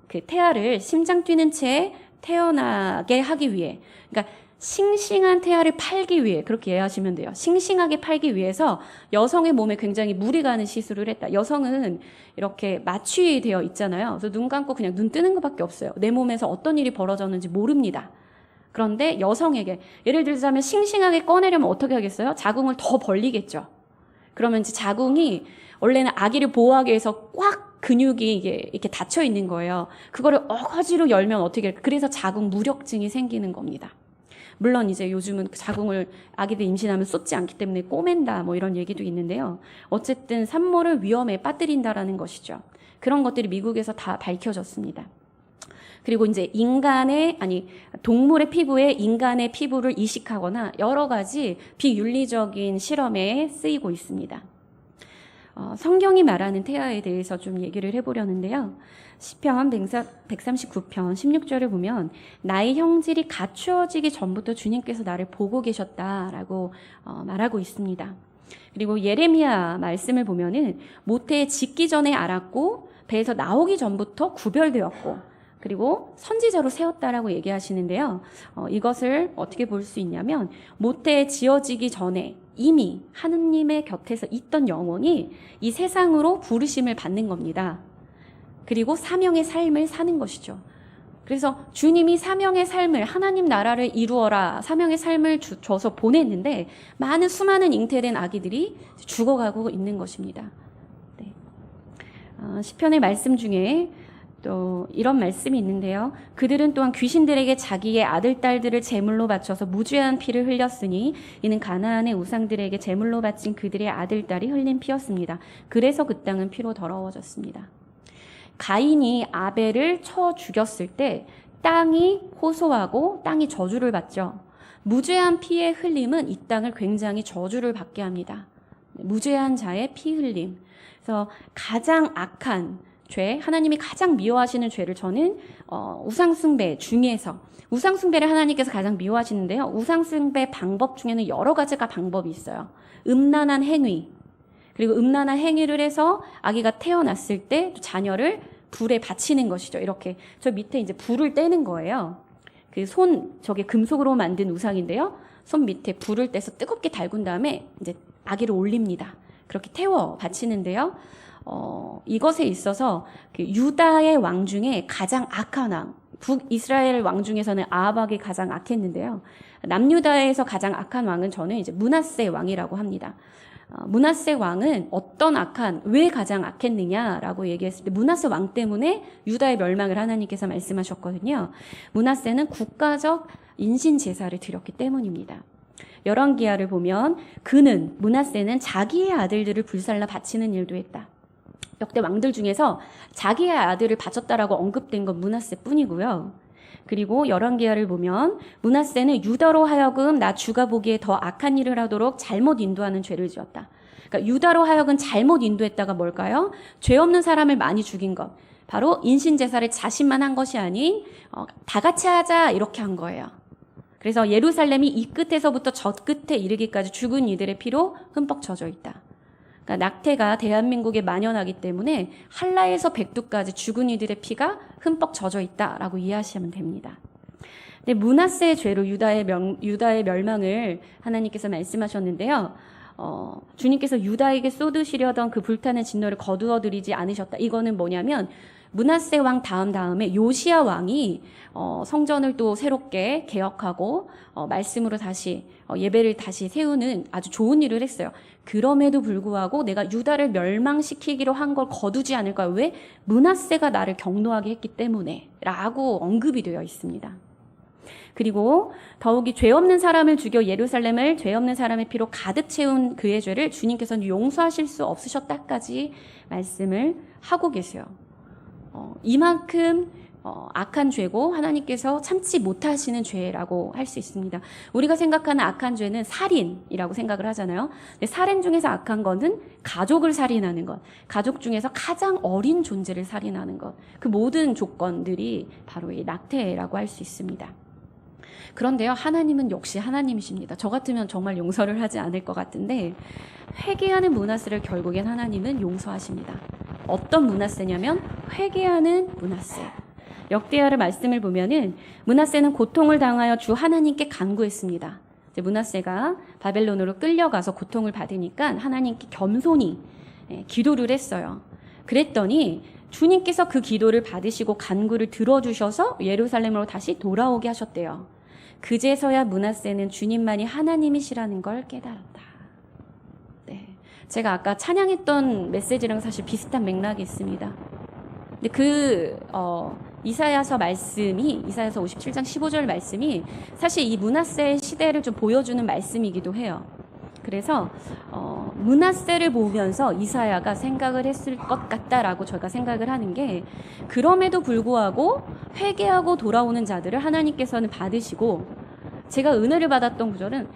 그 태아를 심장 뛰는 채 태어나게 하기 위해, 그러니까 싱싱한 태아를 팔기 위해, 그렇게 이해하시면 돼요. 싱싱하게 팔기 위해서 여성의 몸에 굉장히 무리 가는 시술을 했다. 여성은 이렇게 마취되어 있잖아요. 그래서 눈 감고 그냥 눈 뜨는 것밖에 없어요. 내 몸에서 어떤 일이 벌어졌는지 모릅니다. 그런데 여성에게, 예를 들자면 싱싱하게 꺼내려면 어떻게 하겠어요? 자궁을 더 벌리겠죠. 그러면 이제 자궁이 원래는 아기를 보호하기 위해서 꽉 근육이 이렇게 닫혀 있는 거예요. 그거를 어거지로 열면 어떻게 할까? 그래서 자궁 무력증이 생기는 겁니다. 물론 이제 요즘은 자궁을 아기들 임신하면 쏟지 않기 때문에 꼬맨다 뭐 이런 얘기도 있는데요. 어쨌든 산모를 위험에 빠뜨린다라는 것이죠. 그런 것들이 미국에서 다 밝혀졌습니다. 그리고 이제 동물의 피부에 인간의 피부를 이식하거나 여러 가지 비윤리적인 실험에 쓰이고 있습니다. 성경이 말하는 태아에 대해서 좀 얘기를 해보려는데요. 시편 139편 16절을 보면 나의 형질이 갖추어지기 전부터 주님께서 나를 보고 계셨다라고 말하고 있습니다. 그리고 예레미야 말씀을 보면은 모태에 짓기 전에 알았고 배에서 나오기 전부터 구별되었고 그리고 선지자로 세웠다라고 얘기하시는데요. 이것을 어떻게 볼 수 있냐면 모태에 지어지기 전에 이미 하느님의 곁에서 있던 영혼이 이 세상으로 부르심을 받는 겁니다. 그리고 사명의 삶을 사는 것이죠. 그래서 주님이 사명의 삶을, 하나님 나라를 이루어라, 사명의 삶을 줘서 보냈는데 수많은 잉태된 아기들이 죽어가고 있는 것입니다. 네. 시편의 말씀 중에 또 이런 말씀이 있는데요. 그들은 또한 귀신들에게 자기의 아들, 딸들을 제물로 바쳐서 무죄한 피를 흘렸으니 이는 가나안의 우상들에게 제물로 바친 그들의 아들, 딸이 흘린 피였습니다. 그래서 그 땅은 피로 더러워졌습니다. 가인이 아벨을 쳐 죽였을 때 땅이 호소하고 땅이 저주를 받죠. 무죄한 피의 흘림은 이 땅을 굉장히 저주를 받게 합니다. 무죄한 자의 피 흘림. 그래서 가장 악한 죄, 하나님이 가장 미워하시는 죄를 저는 우상숭배 중에서, 우상숭배를 하나님께서 가장 미워하시는데요. 우상숭배 방법 중에는 여러 가지가 방법이 있어요. 음란한 행위, 그리고 음란한 행위를 해서 아기가 태어났을 때 자녀를 불에 바치는 것이죠. 이렇게 저 밑에 이제 불을 떼는 거예요. 저게 금속으로 만든 우상인데요. 손 밑에 불을 떼서 뜨겁게 달군 다음에 이제 아기를 올립니다. 그렇게 태워 바치는데요. 이것에 있어서 유다의 왕 중에 가장 악한 왕, 북이스라엘 왕 중에서는 아합이 가장 악했는데요. 남유다에서 가장 악한 왕은 저는 이제 므낫세 왕이라고 합니다. 므낫세 왕은 왜 가장 악했느냐라고 얘기했을 때 므낫세 왕 때문에 유다의 멸망을 하나님께서 말씀하셨거든요. 므낫세는 국가적 인신 제사를 드렸기 때문입니다. 열왕기하를 보면 므낫세는 자기의 아들들을 불살라 바치는 일도 했다. 역대 왕들 중에서 자기의 아들을 바쳤다라고 언급된 건 므낫세뿐이고요. 그리고 열왕기하를 보면 므낫세는 유다로 하여금 나 주가 보기에 더 악한 일을 하도록 잘못 인도하는 죄를 지었다. 그러니까 유다로 하여금 잘못 인도했다가 뭘까요? 죄 없는 사람을 많이 죽인 것. 바로 인신제사를 자신만 한 것이 아닌 다 같이 하자 이렇게 한 거예요. 그래서 예루살렘이 이 끝에서부터 저 끝에 이르기까지 죽은 이들의 피로 흠뻑 젖어 있다. 그러니까 낙태가 대한민국에 만연하기 때문에 한라에서 백두까지 죽은 이들의 피가 흠뻑 젖어 있다라고 이해하시면 됩니다. 근데 므낫세의 죄로 유다의 멸망을 하나님께서 말씀하셨는데요. 주님께서 유다에게 쏟으시려던 그 불타는 진노를 거두어들이지 않으셨다. 이거는 뭐냐면 므낫세 왕 다음에 요시야 왕이 성전을 또 새롭게 개혁하고 말씀으로 다시 예배를 다시 세우는 아주 좋은 일을 했어요. 그럼에도 불구하고 내가 유다를 멸망시키기로 한 걸 거두지 않을까요? 왜? 므낫세가 나를 경노하게 했기 때문에 라고 언급이 되어 있습니다. 그리고 더욱이 죄 없는 사람을 죽여 예루살렘을 죄 없는 사람의 피로 가득 채운 그의 죄를 주님께서는 용서하실 수 없으셨다까지 말씀을 하고 계세요. 이만큼 악한 죄고 하나님께서 참지 못하시는 죄라고 할 수 있습니다. 우리가 생각하는 악한 죄는 살인이라고 생각을 하잖아요. 근데 살인 중에서 악한 거는 가족을 살인하는 것, 가족 중에서 가장 어린 존재를 살인하는 것, 그 모든 조건들이 바로 이 낙태라고 할 수 있습니다. 그런데요, 하나님은 역시 하나님이십니다. 저 같으면 정말 용서를 하지 않을 것 같은데 회개하는 므낫세를 결국엔 하나님은 용서하십니다. 어떤 므낫세냐면 회개하는 므낫세. 역대하를 말씀을 보면은 므낫세는 고통을 당하여 주 하나님께 간구했습니다. 므낫세가 바벨론으로 끌려가서 고통을 받으니까 하나님께 겸손히 기도를 했어요. 그랬더니 주님께서 그 기도를 받으시고 간구를 들어주셔서 예루살렘으로 다시 돌아오게 하셨대요. 그제서야 므낫세는 주님만이 하나님이시라는 걸 깨달았다. 네, 제가 아까 찬양했던 메시지랑 사실 비슷한 맥락이 있습니다. 근데 이사야서 말씀이, 이사야서 57장 15절 말씀이 사실 이 므낫세의 시대를 좀 보여주는 말씀이기도 해요. 그래서 므낫세를 보면서 이사야가 생각을 했을 것 같다라고 저희가 생각을 하는 게, 그럼에도 불구하고 회개하고 돌아오는 자들을 하나님께서는 받으시고, 제가 은혜를 받았던 구절은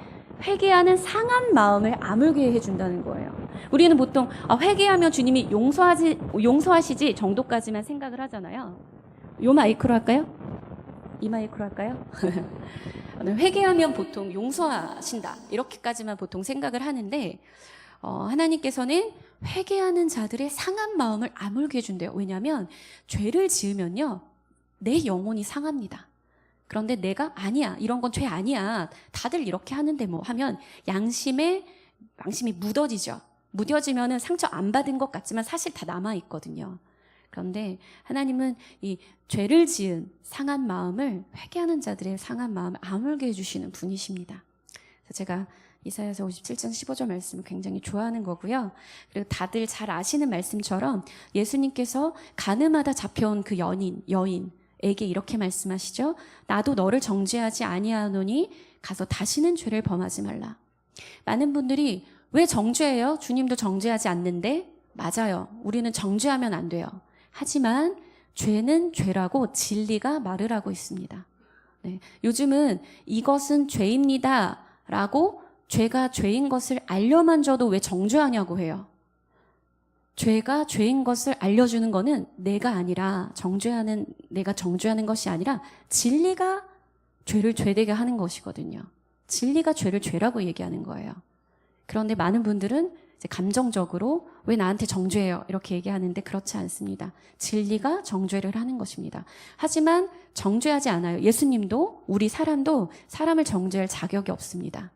회개하는 상한 마음을 아물게 해준다는 거예요. 우리는 보통 회개하면 주님이 용서하시지 정도까지만 생각을 하잖아요. 요 마이크로 할까요? 이 마이크로 할까요? 회개하면 보통 용서하신다 이렇게까지만 보통 생각을 하는데, 하나님께서는 회개하는 자들의 상한 마음을 아물게 해준대요. 왜냐하면 죄를 지으면요 내 영혼이 상합니다. 그런데 내가 아니야, 이런 건 죄 아니야, 다들 이렇게 하는데 뭐 하면 양심이 무뎌지죠. 무뎌지면은 상처 안 받은 것 같지만 사실 다 남아 있거든요. 그런데 하나님은 이 죄를 지은 상한 마음을, 회개하는 자들의 상한 마음을 아물게 해주시는 분이십니다. 그래서 제가 이사야서 57장 15절 말씀을 굉장히 좋아하는 거고요. 그리고 다들 잘 아시는 말씀처럼 예수님께서 가늠하다 잡혀온 그 여인에게 이렇게 말씀하시죠. 나도 너를 정죄하지 아니하노니 가서 다시는 죄를 범하지 말라. 많은 분들이 왜 정죄해요? 주님도 정죄하지 않는데. 맞아요. 우리는 정죄하면 안 돼요. 하지만 죄는 죄라고 진리가 말을 하고 있습니다. 네. 요즘은 이것은 죄입니다 라고 죄가 죄인 것을 알려만 줘도 왜 정죄하냐고 해요. 죄가 죄인 것을 알려주는 거는 내가 아니라 내가 정죄하는 것이 아니라 진리가 죄를 죄되게 하는 것이거든요. 진리가 죄를 죄라고 얘기하는 거예요. 그런데 많은 분들은 이제 감정적으로 왜 나한테 정죄해요 이렇게 얘기하는데 그렇지 않습니다. 진리가 정죄를 하는 것입니다. 하지만 정죄하지 않아요. 예수님도, 우리 사람도 사람을 정죄할 자격이 없습니다.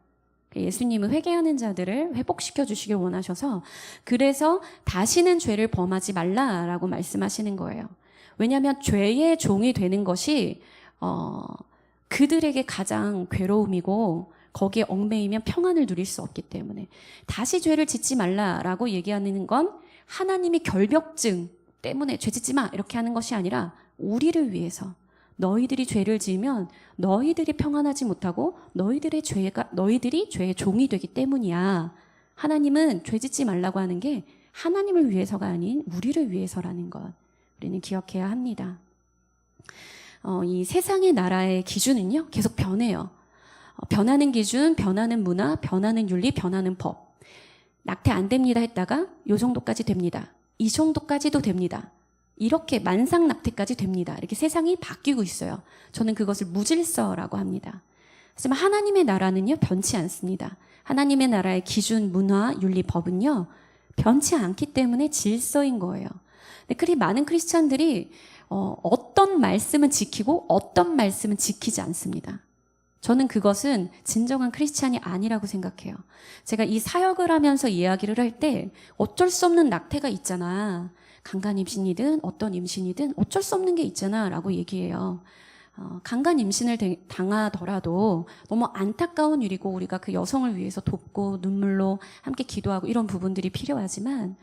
예수님은 회개하는 자들을 회복시켜 주시길 원하셔서, 그래서 다시는 죄를 범하지 말라라고 말씀하시는 거예요. 왜냐하면 죄의 종이 되는 것이 그들에게 가장 괴로움이고 거기에 얽매이면 평안을 누릴 수 없기 때문에 다시 죄를 짓지 말라라고 얘기하는 건 하나님이 결벽증 때문에 죄 짓지 마 이렇게 하는 것이 아니라 우리를 위해서, 너희들이 죄를 지으면 너희들이 평안하지 못하고 너희들이 죄의 종이 되기 때문이야. 하나님은 죄 짓지 말라고 하는 게 하나님을 위해서가 아닌 우리를 위해서라는 것 우리는 기억해야 합니다. 이 세상의 나라의 기준은요 계속 변해요. 변하는 기준, 변하는 문화, 변하는 윤리, 변하는 법. 낙태 안 됩니다 했다가 요 정도까지 됩니다. 이 정도까지도 됩니다. 이렇게 만상 낙태까지 됩니다. 이렇게 세상이 바뀌고 있어요. 저는 그것을 무질서라고 합니다. 하지만 하나님의 나라는요 변치 않습니다. 하나님의 나라의 기준, 문화, 윤리, 법은요 변치 않기 때문에 질서인 거예요. 근데 많은 크리스찬들이 어떤 말씀은 지키고 어떤 말씀은 지키지 않습니다. 저는 그것은 진정한 크리스찬이 아니라고 생각해요. 제가 이 사역을 하면서 이야기를 할 때 어쩔 수 없는 낙태가 있잖아. 강간 임신이든 어떤 임신이든 어쩔 수 없는 게 있잖아 라고 얘기해요. 강간 임신을 당하더라도 너무 안타까운 일이고 우리가 그 여성을 위해서 돕고 눈물로 함께 기도하고 이런 부분들이 필요하지만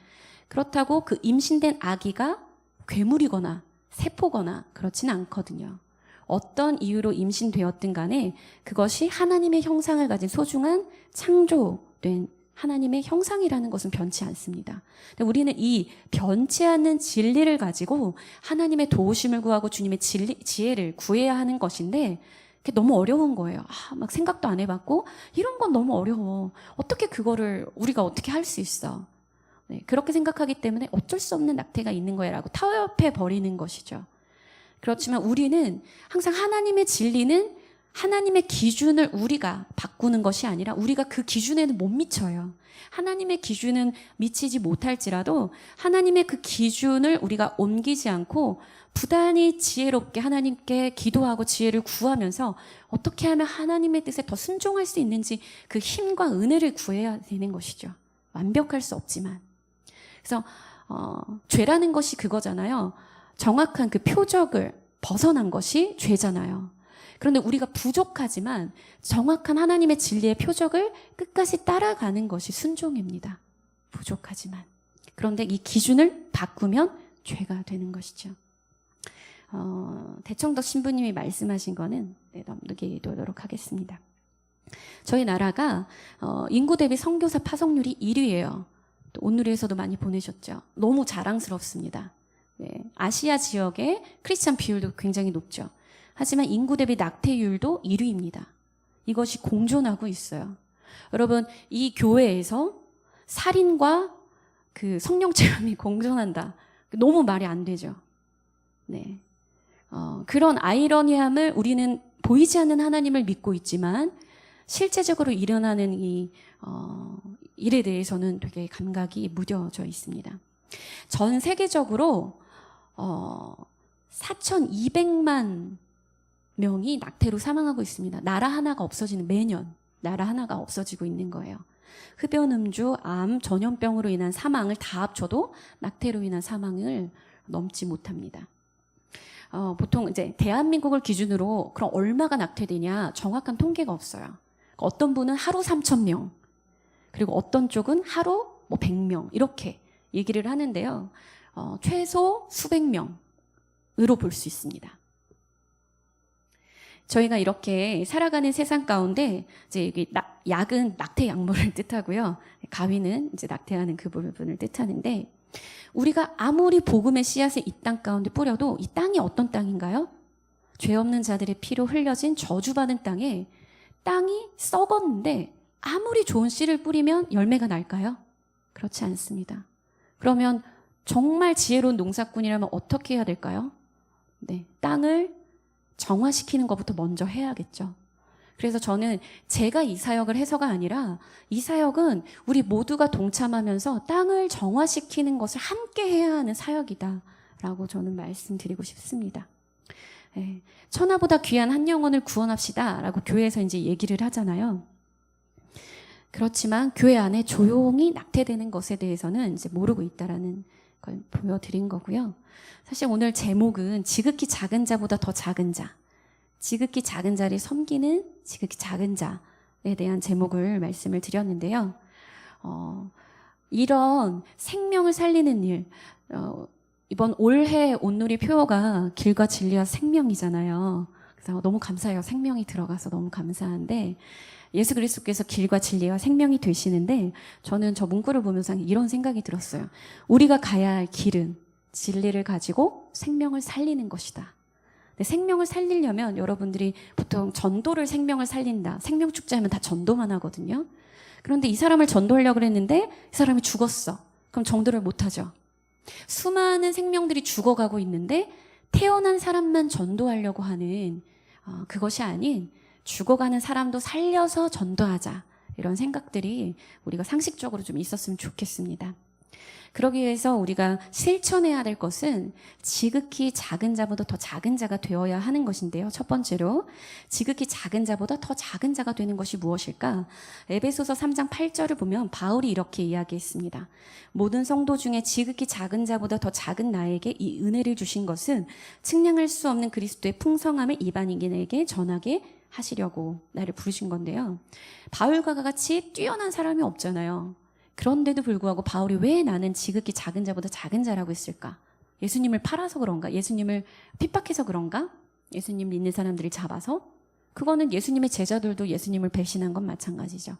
그렇다고 그 임신된 아기가 괴물이거나 세포거나 그렇지는 않거든요. 어떤 이유로 임신되었든 간에 그것이 하나님의 형상을 가진 소중한 창조된 하나님의 형상이라는 것은 변치 않습니다. 근데 우리는 이 변치 않는 진리를 가지고 하나님의 도우심을 구하고 주님의 지혜를 구해야 하는 것인데 그게 너무 어려운 거예요. 막 생각도 안 해봤고 이런 건 너무 어려워. 어떻게 그거를 우리가 어떻게 할 수 있어. 네, 그렇게 생각하기 때문에 어쩔 수 없는 낙태가 있는 거야 라고 타협해 버리는 것이죠. 그렇지만 우리는 항상 하나님의 진리는 하나님의 기준을 우리가 바꾸는 것이 아니라 우리가 그 기준에는 못 미쳐요. 하나님의 기준은 미치지 못할지라도 하나님의 그 기준을 우리가 옮기지 않고 부단히 지혜롭게 하나님께 기도하고 지혜를 구하면서 어떻게 하면 하나님의 뜻에 더 순종할 수 있는지 그 힘과 은혜를 구해야 되는 것이죠. 완벽할 수 없지만. 그래서 죄라는 것이 그거잖아요. 정확한 그 표적을 벗어난 것이 죄잖아요. 그런데 우리가 부족하지만 정확한 하나님의 진리의 표적을 끝까지 따라가는 것이 순종입니다. 부족하지만. 그런데 이 기준을 바꾸면 죄가 되는 것이죠. 대청덕 신부님이 말씀하신 거는 넘기도록 하겠습니다. 저희 나라가 인구 대비 선교사 파송률이 1위예요. 또 온누리에서도 많이 보내셨죠. 너무 자랑스럽습니다. 네, 아시아 지역의 크리스찬 비율도 굉장히 높죠. 하지만 인구 대비 낙태율도 1위입니다. 이것이 공존하고 있어요. 여러분, 이 교회에서 살인과 그 성령 체험이 공존한다. 너무 말이 안 되죠. 네. 그런 아이러니함을 우리는 보이지 않는 하나님을 믿고 있지만 실제적으로 일어나는 이 일에 대해서는 되게 감각이 무뎌져 있습니다. 전 세계적으로 4,200만 명이 낙태로 사망하고 있습니다. 나라 하나가 없어지는 매년 나라 하나가 없어지고 있는 거예요. 흡연음주, 암, 전염병으로 인한 사망을 다 합쳐도 낙태로 인한 사망을 넘지 못합니다. 보통 이제 대한민국을 기준으로 그럼 얼마가 낙태되냐 정확한 통계가 없어요. 어떤 분은 하루 3,000명, 그리고 어떤 쪽은 하루 100명 이렇게 얘기를 하는데요. 최소 수백 명으로 볼 수 있습니다. 저희가 이렇게 살아가는 세상 가운데 이제 여기 약은 낙태 약물을 뜻하고요. 가위는 이제 낙태하는 그 부분을 뜻하는데 우리가 아무리 복음의 씨앗을 이 땅 가운데 뿌려도 이 땅이 어떤 땅인가요? 죄 없는 자들의 피로 흘려진 저주받은 땅에 땅이 썩었는데 아무리 좋은 씨를 뿌리면 열매가 날까요? 그렇지 않습니다. 그러면 정말 지혜로운 농사꾼이라면 어떻게 해야 될까요? 네, 땅을 정화시키는 것부터 먼저 해야겠죠. 그래서 저는 제가 이 사역을 해서가 아니라 이 사역은 우리 모두가 동참하면서 땅을 정화시키는 것을 함께 해야 하는 사역이다라고 저는 말씀드리고 싶습니다. 네, 천하보다 귀한 한 영혼을 구원합시다라고 교회에서 이제 얘기를 하잖아요. 그렇지만 교회 안에 조용히 낙태되는 것에 대해서는 이제 모르고 있다라는 걸 보여드린 거고요. 사실 오늘 제목은 지극히 작은 자보다 더 작은 자, 지극히 작은 자를 섬기는 지극히 작은 자에 대한 제목을 말씀을 드렸는데요. 이런 생명을 살리는 일, 이번 올해 온누리 표어가 길과 진리와 생명이잖아요. 그래서 너무 감사해요. 생명이 들어가서 너무 감사한데 예수 그리스도께서 길과 진리와 생명이 되시는데 저는 저 문구를 보면서 이런 생각이 들었어요. 우리가 가야 할 길은 진리를 가지고 생명을 살리는 것이다. 근데 생명을 살리려면 여러분들이 보통 전도를 생명을 살린다. 생명축제하면 다 전도만 하거든요. 그런데 이 사람을 전도하려고 했는데 이 사람이 죽었어. 그럼 전도를 못하죠. 수많은 생명들이 죽어가고 있는데 태어난 사람만 전도하려고 하는 그것이 아닌 죽어가는 사람도 살려서 전도하자. 이런 생각들이 우리가 상식적으로 좀 있었으면 좋겠습니다. 그러기 위해서 우리가 실천해야 될 것은 지극히 작은 자보다 더 작은 자가 되어야 하는 것인데요. 첫 번째로 지극히 작은 자보다 더 작은 자가 되는 것이 무엇일까? 에베소서 3장 8절을 보면 바울이 이렇게 이야기했습니다. 모든 성도 중에 지극히 작은 자보다 더 작은 나에게 이 은혜를 주신 것은 측량할 수 없는 그리스도의 풍성함을 이방인에게 전하게 하시려고 나를 부르신 건데요. 바울과 같이 뛰어난 사람이 없잖아요. 그런데도 불구하고 바울이 왜 나는 지극히 작은 자보다 작은 자라고 했을까? 예수님을 팔아서 그런가? 예수님을 핍박해서 그런가? 예수님 믿는 사람들을 잡아서? 그거는 예수님의 제자들도 예수님을 배신한 건 마찬가지죠.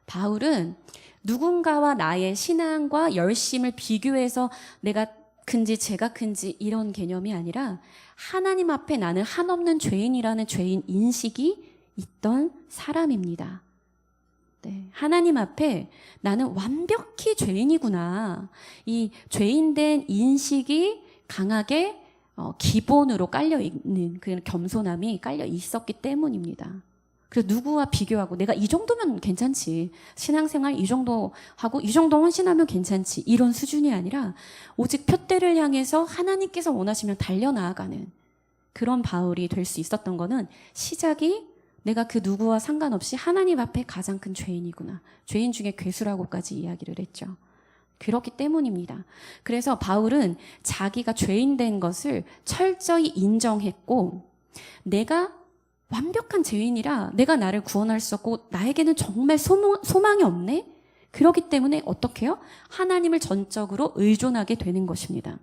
바울은 누군가와 나의 신앙과 열심을 비교해서 내가 큰지 제가 큰지 이런 개념이 아니라 하나님 앞에 나는 한없는 죄인이라는 죄인 인식이 있던 사람입니다. 네, 하나님 앞에 나는 완벽히 죄인이구나. 이 죄인된 인식이 강하게 기본으로 깔려 있는 그 겸손함이 깔려 있었기 때문입니다. 그래서 누구와 비교하고 내가 이 정도면 괜찮지. 신앙생활 이 정도 하고 이 정도 헌신하면 괜찮지. 이런 수준이 아니라 오직 표대를 향해서 하나님께서 원하시면 달려나아가는 그런 바울이 될 수 있었던 거는 시작이 내가 그 누구와 상관없이 하나님 앞에 가장 큰 죄인이구나. 죄인 중에 괴수라고까지 이야기를 했죠. 그렇기 때문입니다. 그래서 바울은 자기가 죄인 된 것을 철저히 인정했고 내가 완벽한 죄인이라 내가 나를 구원할 수 없고 나에게는 정말 소망이 없네? 그렇기 때문에 어떻게 해요? 하나님을 전적으로 의존하게 되는 것입니다.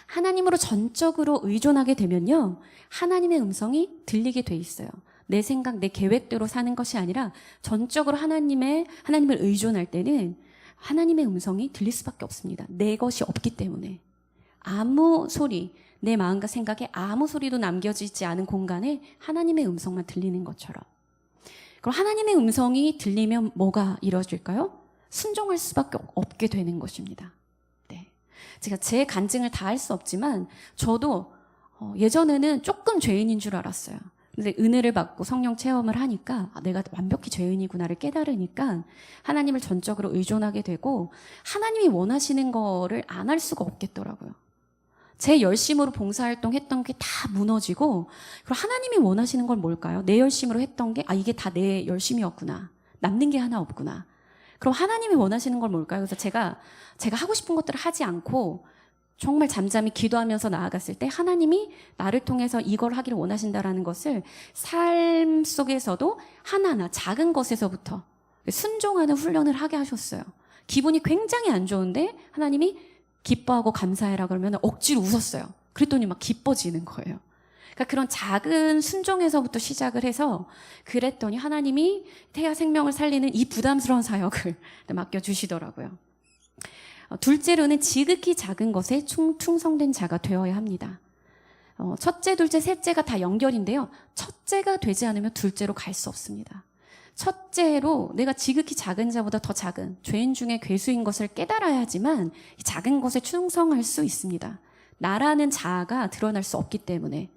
하나님으로 전적으로 의존하게 되면요. 하나님의 음성이 들리게 돼 있어요. 내 생각, 내 계획대로 사는 것이 아니라 전적으로 하나님을 의존할 때는 하나님의 음성이 들릴 수밖에 없습니다. 내 것이 없기 때문에. 아무 소리, 내 마음과 생각에 아무 소리도 남겨지지 않은 공간에 하나님의 음성만 들리는 것처럼. 그럼 하나님의 음성이 들리면 뭐가 이루어질까요? 순종할 수밖에 없게 되는 것입니다. 네. 제가 제 간증을 다 할 수 없지만 저도 예전에는 조금 죄인인 줄 알았어요. 근데 은혜를 받고 성령 체험을 하니까 내가 완벽히 죄인이구나를 깨달으니까 하나님을 전적으로 의존하게 되고 하나님이 원하시는 거를 안 할 수가 없겠더라고요. 제 열심으로 봉사활동 했던 게 다 무너지고 그럼 하나님이 원하시는 건 뭘까요? 내 열심으로 했던 게 이게 다 내 열심이었구나. 남는 게 하나 없구나. 그럼 하나님이 원하시는 건 뭘까요? 그래서 제가 하고 싶은 것들을 하지 않고 정말 잠잠히 기도하면서 나아갔을 때 하나님이 나를 통해서 이걸 하기를 원하신다라는 것을 삶 속에서도 하나하나 작은 것에서부터 순종하는 훈련을 하게 하셨어요. 기분이 굉장히 안 좋은데 하나님이 기뻐하고 감사해라 그러면 억지로 웃었어요. 그랬더니 막 기뻐지는 거예요. 그러니까 그런 작은 순종에서부터 시작을 해서 그랬더니 하나님이 태아 생명을 살리는 이 부담스러운 사역을 맡겨주시더라고요. 둘째로는 지극히 작은 것에 충성된 자가 되어야 합니다. 첫째, 둘째, 셋째가 다 연결인데요. 첫째가 되지 않으면 둘째로 갈 수 없습니다. 첫째로 내가 지극히 작은 자보다 더 작은 죄인 중에 괴수인 것을 깨달아야지만 작은 것에 충성할 수 있습니다. 나라는 자아가 드러날 수 없기 때문에.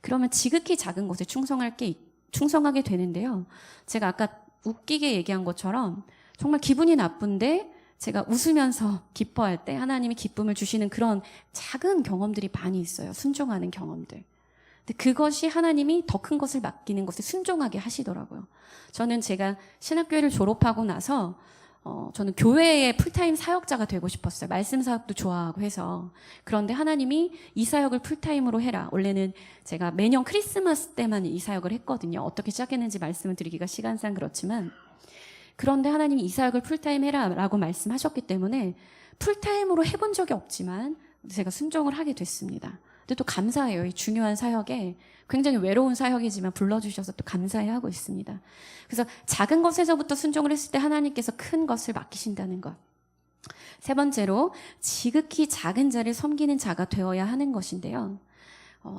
그러면 지극히 작은 것에 충성하게 되는데요. 제가 아까 웃기게 얘기한 것처럼 정말 기분이 나쁜데 제가 웃으면서 기뻐할 때 하나님이 기쁨을 주시는 그런 작은 경험들이 많이 있어요. 순종하는 경험들. 근데 그것이 하나님이 더 큰 것을 맡기는 것에 순종하게 하시더라고요. 저는 제가 신학교를 졸업하고 나서 저는 교회의 풀타임 사역자가 되고 싶었어요. 말씀 사역도 좋아하고 해서. 그런데 하나님이 이 사역을 풀타임으로 해라. 원래는 제가 매년 크리스마스 때만 이 사역을 했거든요. 어떻게 시작했는지 말씀을 드리기가 시간상 그렇지만 그런데 하나님이 이 사역을 풀타임 해라 라고 말씀하셨기 때문에 풀타임으로 해본 적이 없지만 제가 순종을 하게 됐습니다. 근데 또 감사해요. 이 중요한 사역에 굉장히 외로운 사역이지만 불러주셔서 또 감사해하고 있습니다. 그래서 작은 것에서부터 순종을 했을 때 하나님께서 큰 것을 맡기신다는 것. 세 번째로 지극히 작은 자를 섬기는 자가 되어야 하는 것인데요.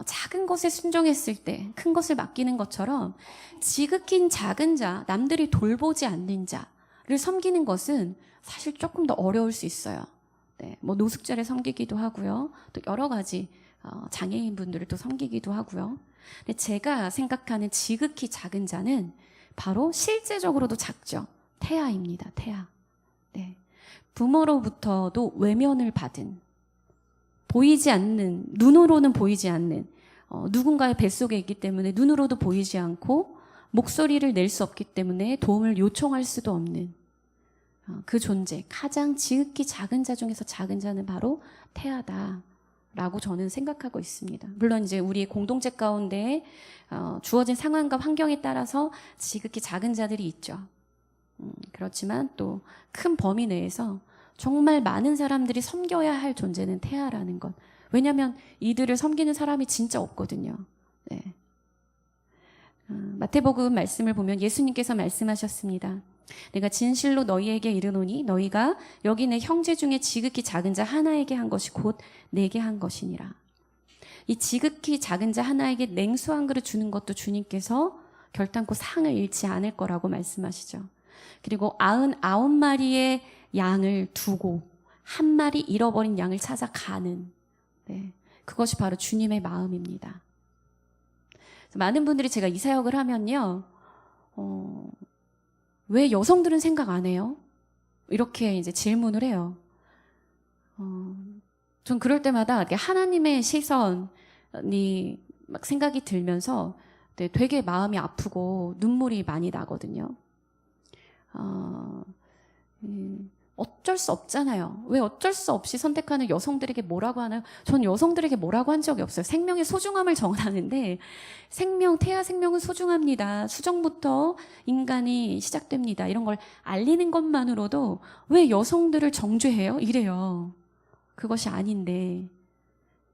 작은 것에 순종했을 때 큰 것을 맡기는 것처럼 지극히 작은 자, 남들이 돌보지 않는 자를 섬기는 것은 사실 조금 더 어려울 수 있어요. 네, 뭐 노숙자를 섬기기도 하고요. 또 여러 가지 장애인분들을 또 섬기기도 하고요. 근데 제가 생각하는 지극히 작은 자는 바로 실제적으로도 작죠. 태아입니다. 태아. 네. 부모로부터도 외면을 받은, 보이지 않는, 눈으로는 보이지 않는, 누군가의 뱃속에 있기 때문에 눈으로도 보이지 않고 목소리를 낼 수 없기 때문에 도움을 요청할 수도 없는 그 존재, 가장 지극히 작은 자 중에서 작은 자는 바로 태아다라고 저는 생각하고 있습니다. 물론 이제 우리의 공동체 가운데 주어진 상황과 환경에 따라서 지극히 작은 자들이 있죠. 그렇지만 또 큰 범위 내에서 정말 많은 사람들이 섬겨야 할 존재는 태아라는 것. 왜냐하면 이들을 섬기는 사람이 진짜 없거든요. 네. 마태복음 말씀을 보면 예수님께서 말씀하셨습니다. 내가 진실로 너희에게 이르노니 너희가 여기 내 형제 중에 지극히 작은 자 하나에게 한 것이 곧 내게 한 것이니라. 이 지극히 작은 자 하나에게 냉수 한 그릇 주는 것도 주님께서 결단코 상을 잃지 않을 거라고 말씀하시죠. 그리고 99마리의 양을 두고 한 마리 잃어버린 양을 찾아가는, 네, 그것이 바로 주님의 마음입니다. 많은 분들이 제가 이 사역을 하면요, 왜 여성들은 생각 안 해요? 이렇게 이제 질문을 해요. 전 그럴 때마다 하나님의 시선이 막 생각이 들면서 네, 되게 마음이 아프고 눈물이 많이 나거든요. 어쩔 수 없잖아요. 왜 어쩔 수 없이 선택하는 여성들에게 뭐라고 하나요? 전 여성들에게 뭐라고 한 적이 없어요. 생명의 소중함을 전하는데 태아 생명은 소중합니다. 수정부터 인간이 시작됩니다. 이런 걸 알리는 것만으로도 왜 여성들을 정죄해요? 이래요. 그것이 아닌데.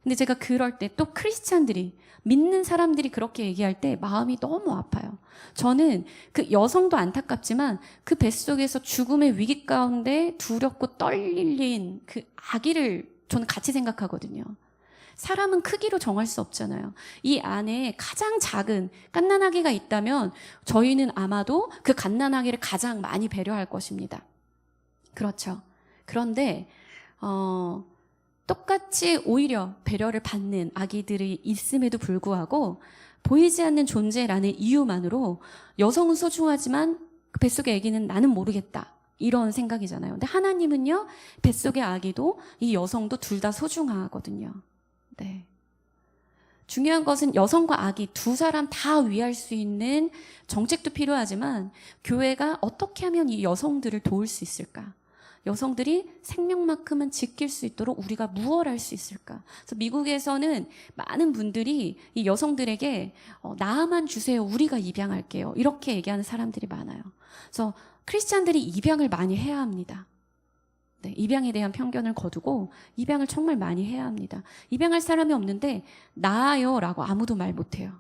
근데 제가 그럴 때 또 크리스찬들이, 믿는 사람들이 그렇게 얘기할 때 마음이 너무 아파요. 저는 그 여성도 안타깝지만 그 뱃속에서 죽음의 위기 가운데 두렵고 떨린 그 아기를 저는 같이 생각하거든요. 사람은 크기로 정할 수 없잖아요. 이 안에 가장 작은 갓난아기가 있다면 저희는 아마도 그 갓난아기를 가장 많이 배려할 것입니다. 그렇죠. 그런데 똑같이 오히려 배려를 받는 아기들이 있음에도 불구하고 보이지 않는 존재라는 이유만으로 여성은 소중하지만 그 뱃속의 아기는 나는 모르겠다. 이런 생각이잖아요. 근데 하나님은요, 뱃속의 아기도 이 여성도 둘 다 소중하거든요. 네. 중요한 것은 여성과 아기 두 사람 다 위할 수 있는 정책도 필요하지만 교회가 어떻게 하면 이 여성들을 도울 수 있을까? 여성들이 생명만큼은 지킬 수 있도록 우리가 무엇을 할 수 있을까? 그래서 미국에서는 많은 분들이 이 여성들에게 나만 주세요. 우리가 입양할게요. 이렇게 얘기하는 사람들이 많아요. 그래서 크리스찬들이 입양을 많이 해야 합니다. 네, 입양에 대한 편견을 거두고 입양을 정말 많이 해야 합니다. 입양할 사람이 없는데 나아요 라고 아무도 말 못해요.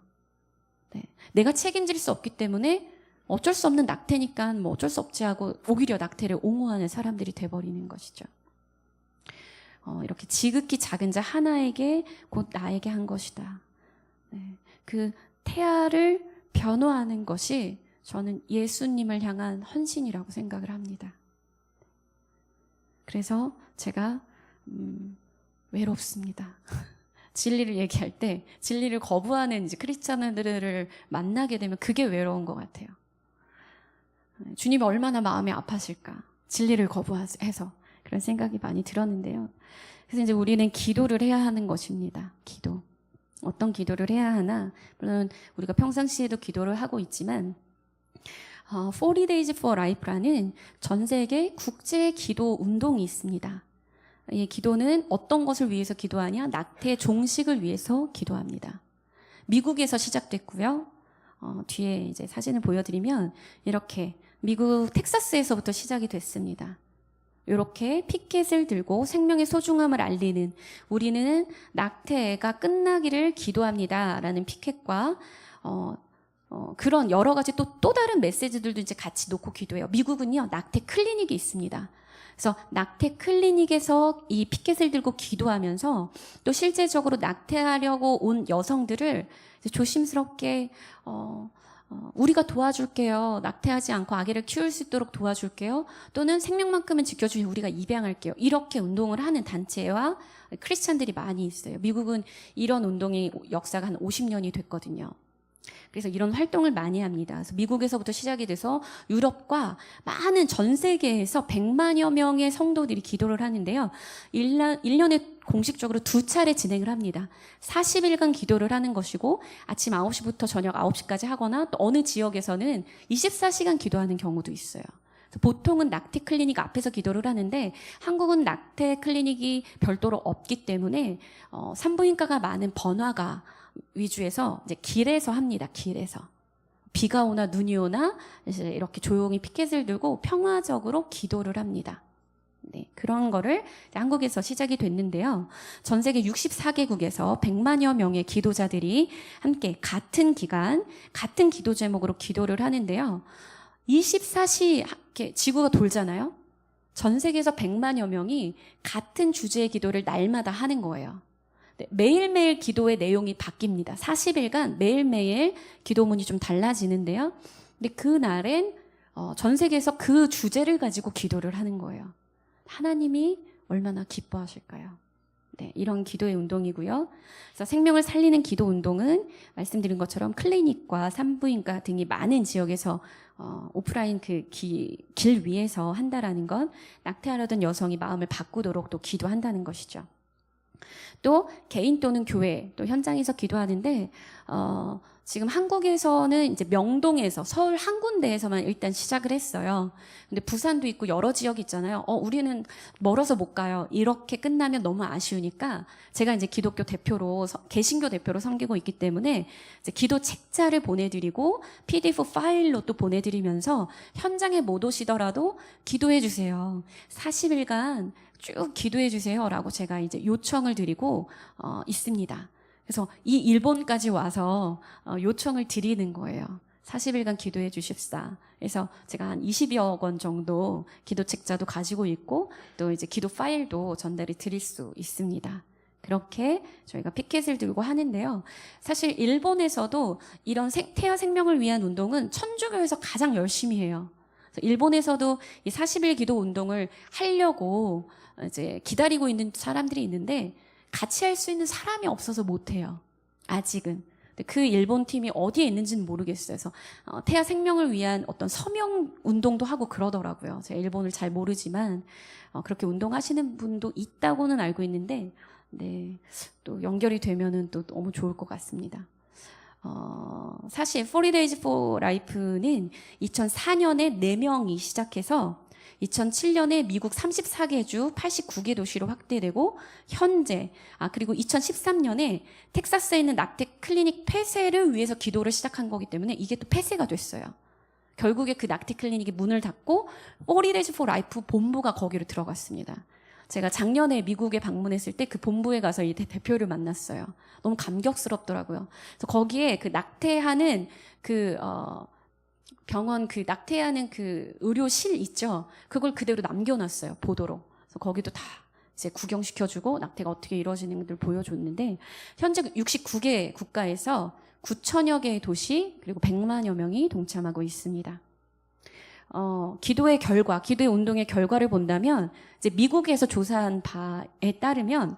네, 내가 책임질 수 없기 때문에 어쩔 수 없는 낙태니까 뭐 어쩔 수 없지 하고 오히려 낙태를 옹호하는 사람들이 돼버리는 것이죠. 이렇게 지극히 작은 자 하나에게 곧 나에게 한 것이다. 네, 그 태아를 변호하는 것이 저는 예수님을 향한 헌신이라고 생각을 합니다. 그래서 제가 외롭습니다. 진리를 얘기할 때 진리를 거부하는 이제 크리스찬들을 만나게 되면 그게 외로운 것 같아요. 주님이 얼마나 마음이 아파실까? 진리를 거부해서 그런 생각이 많이 들었는데요. 그래서 이제 우리는 기도를 해야 하는 것입니다. 기도. 어떤 기도를 해야 하나? 물론 우리가 평상시에도 기도를 하고 있지만 40 Days for Life라는 전 세계 국제 기도 운동이 있습니다. 이 기도는 어떤 것을 위해서 기도하냐? 낙태 종식을 위해서 기도합니다. 미국에서 시작됐고요. 뒤에 이제 사진을 보여드리면 이렇게 미국 텍사스에서부터 시작이 됐습니다. 이렇게 피켓을 들고 생명의 소중함을 알리는, 우리는 낙태가 끝나기를 기도합니다라는 피켓과 그런 여러 가지 또 다른 메시지들도 이제 같이 놓고 기도해요. 미국은요, 낙태 클리닉이 있습니다. 그래서 낙태 클리닉에서 이 피켓을 들고 기도하면서 또 실제적으로 낙태하려고 온 여성들을 조심스럽게 우리가 도와줄게요. 낙태하지 않고 아기를 키울 수 있도록 도와줄게요. 또는 생명만큼은 지켜주니 우리가 입양할게요. 이렇게 운동을 하는 단체와 크리스찬들이 많이 있어요. 미국은 이런 운동이 역사가 한 50년이 됐거든요. 그래서 이런 활동을 많이 합니다. 그래서 미국에서부터 시작이 돼서 유럽과 많은 전 세계에서 100만여 명의 성도들이 기도를 하는데요. 1년에 공식적으로 2차례 진행을 합니다. 40일간 기도를 하는 것이고 아침 9시부터 저녁 9시까지 하거나 또 어느 지역에서는 24시간 기도하는 경우도 있어요. 보통은 낙태 클리닉 앞에서 기도를 하는데 한국은 낙태 클리닉이 별도로 없기 때문에 산부인과가 많은 번화가 위주에서 이제 길에서 합니다. 길에서. 비가 오나 눈이 오나 이렇게 조용히 피켓을 들고 평화적으로 기도를 합니다. 네, 그런 거를 한국에서 시작이 됐는데요. 전 세계 64개국에서 100만여 명의 기도자들이 함께 같은 기간, 같은 기도 제목으로 기도를 하는데요. 24시 이렇게 지구가 돌잖아요. 전 세계에서 100만여 명이 같은 주제의 기도를 날마다 하는 거예요. 네, 매일매일 기도의 내용이 바뀝니다. 40일간 매일매일 기도문이 좀 달라지는데요. 근데 그날엔 전 세계에서 그 주제를 가지고 기도를 하는 거예요. 하나님이 얼마나 기뻐하실까요? 네, 이런 기도의 운동이고요. 그래서 생명을 살리는 기도 운동은 말씀드린 것처럼 클리닉과 산부인과 등이 많은 지역에서 오프라인 길 위에서 한다라는 건 낙태하려던 여성이 마음을 바꾸도록 또 기도한다는 것이죠. 또 개인 또는 교회 또 현장에서 기도하는데 지금 한국에서는 이제 명동에서 서울 한 군데에서만 일단 시작을 했어요. 근데 부산도 있고 여러 지역이 있잖아요. 우리는 멀어서 못 가요. 이렇게 끝나면 너무 아쉬우니까 제가 이제 기독교 대표로 개신교 대표로 섬기고 있기 때문에 이제 기도 책자를 보내드리고 PDF 파일로 또 보내드리면서 현장에 못 오시더라도 기도해 주세요. 40일간 쭉 기도해 주세요라고 제가 이제 요청을 드리고 있습니다. 그래서 이 일본까지 와서 요청을 드리는 거예요. 40일간 기도해 주십사. 그래서 제가 한 20여 권 정도 기도 책자도 가지고 있고 또 이제 기도 파일도 전달해 드릴 수 있습니다. 그렇게 저희가 피켓을 들고 하는데요. 사실 일본에서도 이런 태아 생명을 위한 운동은 천주교에서 가장 열심히 해요. 일본에서도 이 40일 기도 운동을 하려고 이제 기다리고 있는 사람들이 있는데 같이 할 수 있는 사람이 없어서 못해요. 아직은. 그 일본 팀이 어디에 있는지는 모르겠어요. 그래서 태아 생명을 위한 어떤 서명 운동도 하고 그러더라고요. 제가 일본을 잘 모르지만 그렇게 운동하시는 분도 있다고는 알고 있는데 네, 또 연결이 되면은 또 너무 좋을 것 같습니다. 사실 40 Days for Life는 2004년에 4명이 시작해서 2007년에 미국 34개 주 89개 도시로 확대되고 현재 그리고 2013년에 텍사스에 있는 낙태 클리닉 폐쇄를 위해서 기도를 시작한 거기 때문에 이게 또 폐쇄가 됐어요. 결국에 그 낙태 클리닉이 문을 닫고 40 Days for Life 본부가 거기로 들어갔습니다. 제가 작년에 미국에 방문했을 때 그 본부에 가서 이 대표를 만났어요. 너무 감격스럽더라고요. 그래서 거기에 그 낙태하는 병원 낙태하는 의료실 있죠. 그걸 그대로 남겨놨어요. 보도로. 그래서 거기도 다 이제 구경시켜주고 낙태가 어떻게 이루어지는 것들 보여줬는데 현재 69개 국가에서 9천여 개의 도시 그리고 100만여 명이 동참하고 있습니다. 기도의 결과, 기도의 운동의 결과를 본다면 이제 미국에서 조사한 바에 따르면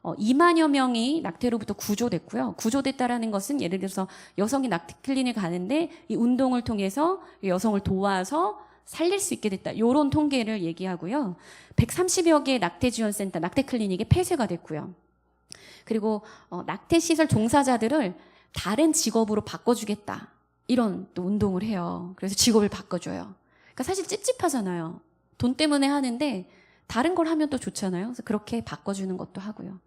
2만여 명이 낙태로부터 구조됐고요. 구조됐다라는 것은 예를 들어서 여성이 낙태 클리닉에 가는데 이 운동을 통해서 여성을 도와서 살릴 수 있게 됐다. 이런 통계를 얘기하고요. 130여 개의 낙태 지원센터, 낙태 클리닉에 폐쇄가 됐고요. 그리고 낙태 시설 종사자들을 다른 직업으로 바꿔주겠다. 이런 또 운동을 해요. 그래서 직업을 바꿔줘요. 그러니까 사실 찝찝하잖아요. 돈 때문에 하는데 다른 걸 하면 또 좋잖아요. 그래서 그렇게 바꿔주는 것도 하고요.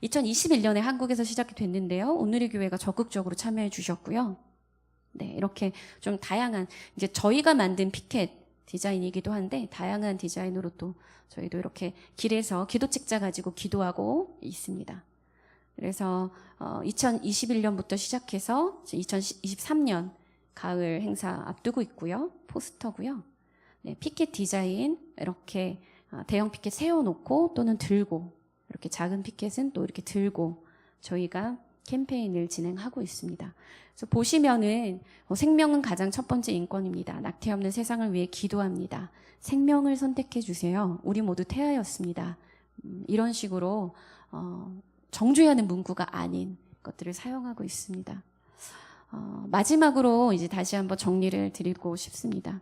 2021년에 한국에서 시작이 됐는데요. 오늘의 교회가 적극적으로 참여해 주셨고요. 네, 이렇게 좀 다양한 이제 저희가 만든 피켓 디자인이기도 한데 다양한 디자인으로 또 저희도 이렇게 길에서 기도책자 가지고 기도하고 있습니다. 그래서 2021년부터 시작해서 2023년 가을 행사 앞두고 있고요. 포스터고요. 네, 피켓 디자인 이렇게 대형 피켓 세워놓고 또는 들고 이렇게 작은 피켓은 또 이렇게 들고 저희가 캠페인을 진행하고 있습니다. 그래서 보시면은 생명은 가장 첫 번째 인권입니다. 낙태 없는 세상을 위해 기도합니다. 생명을 선택해 주세요. 우리 모두 태아였습니다. 이런 식으로 정죄하는 문구가 아닌 것들을 사용하고 있습니다. 마지막으로 이제 다시 한번 정리를 드리고 싶습니다.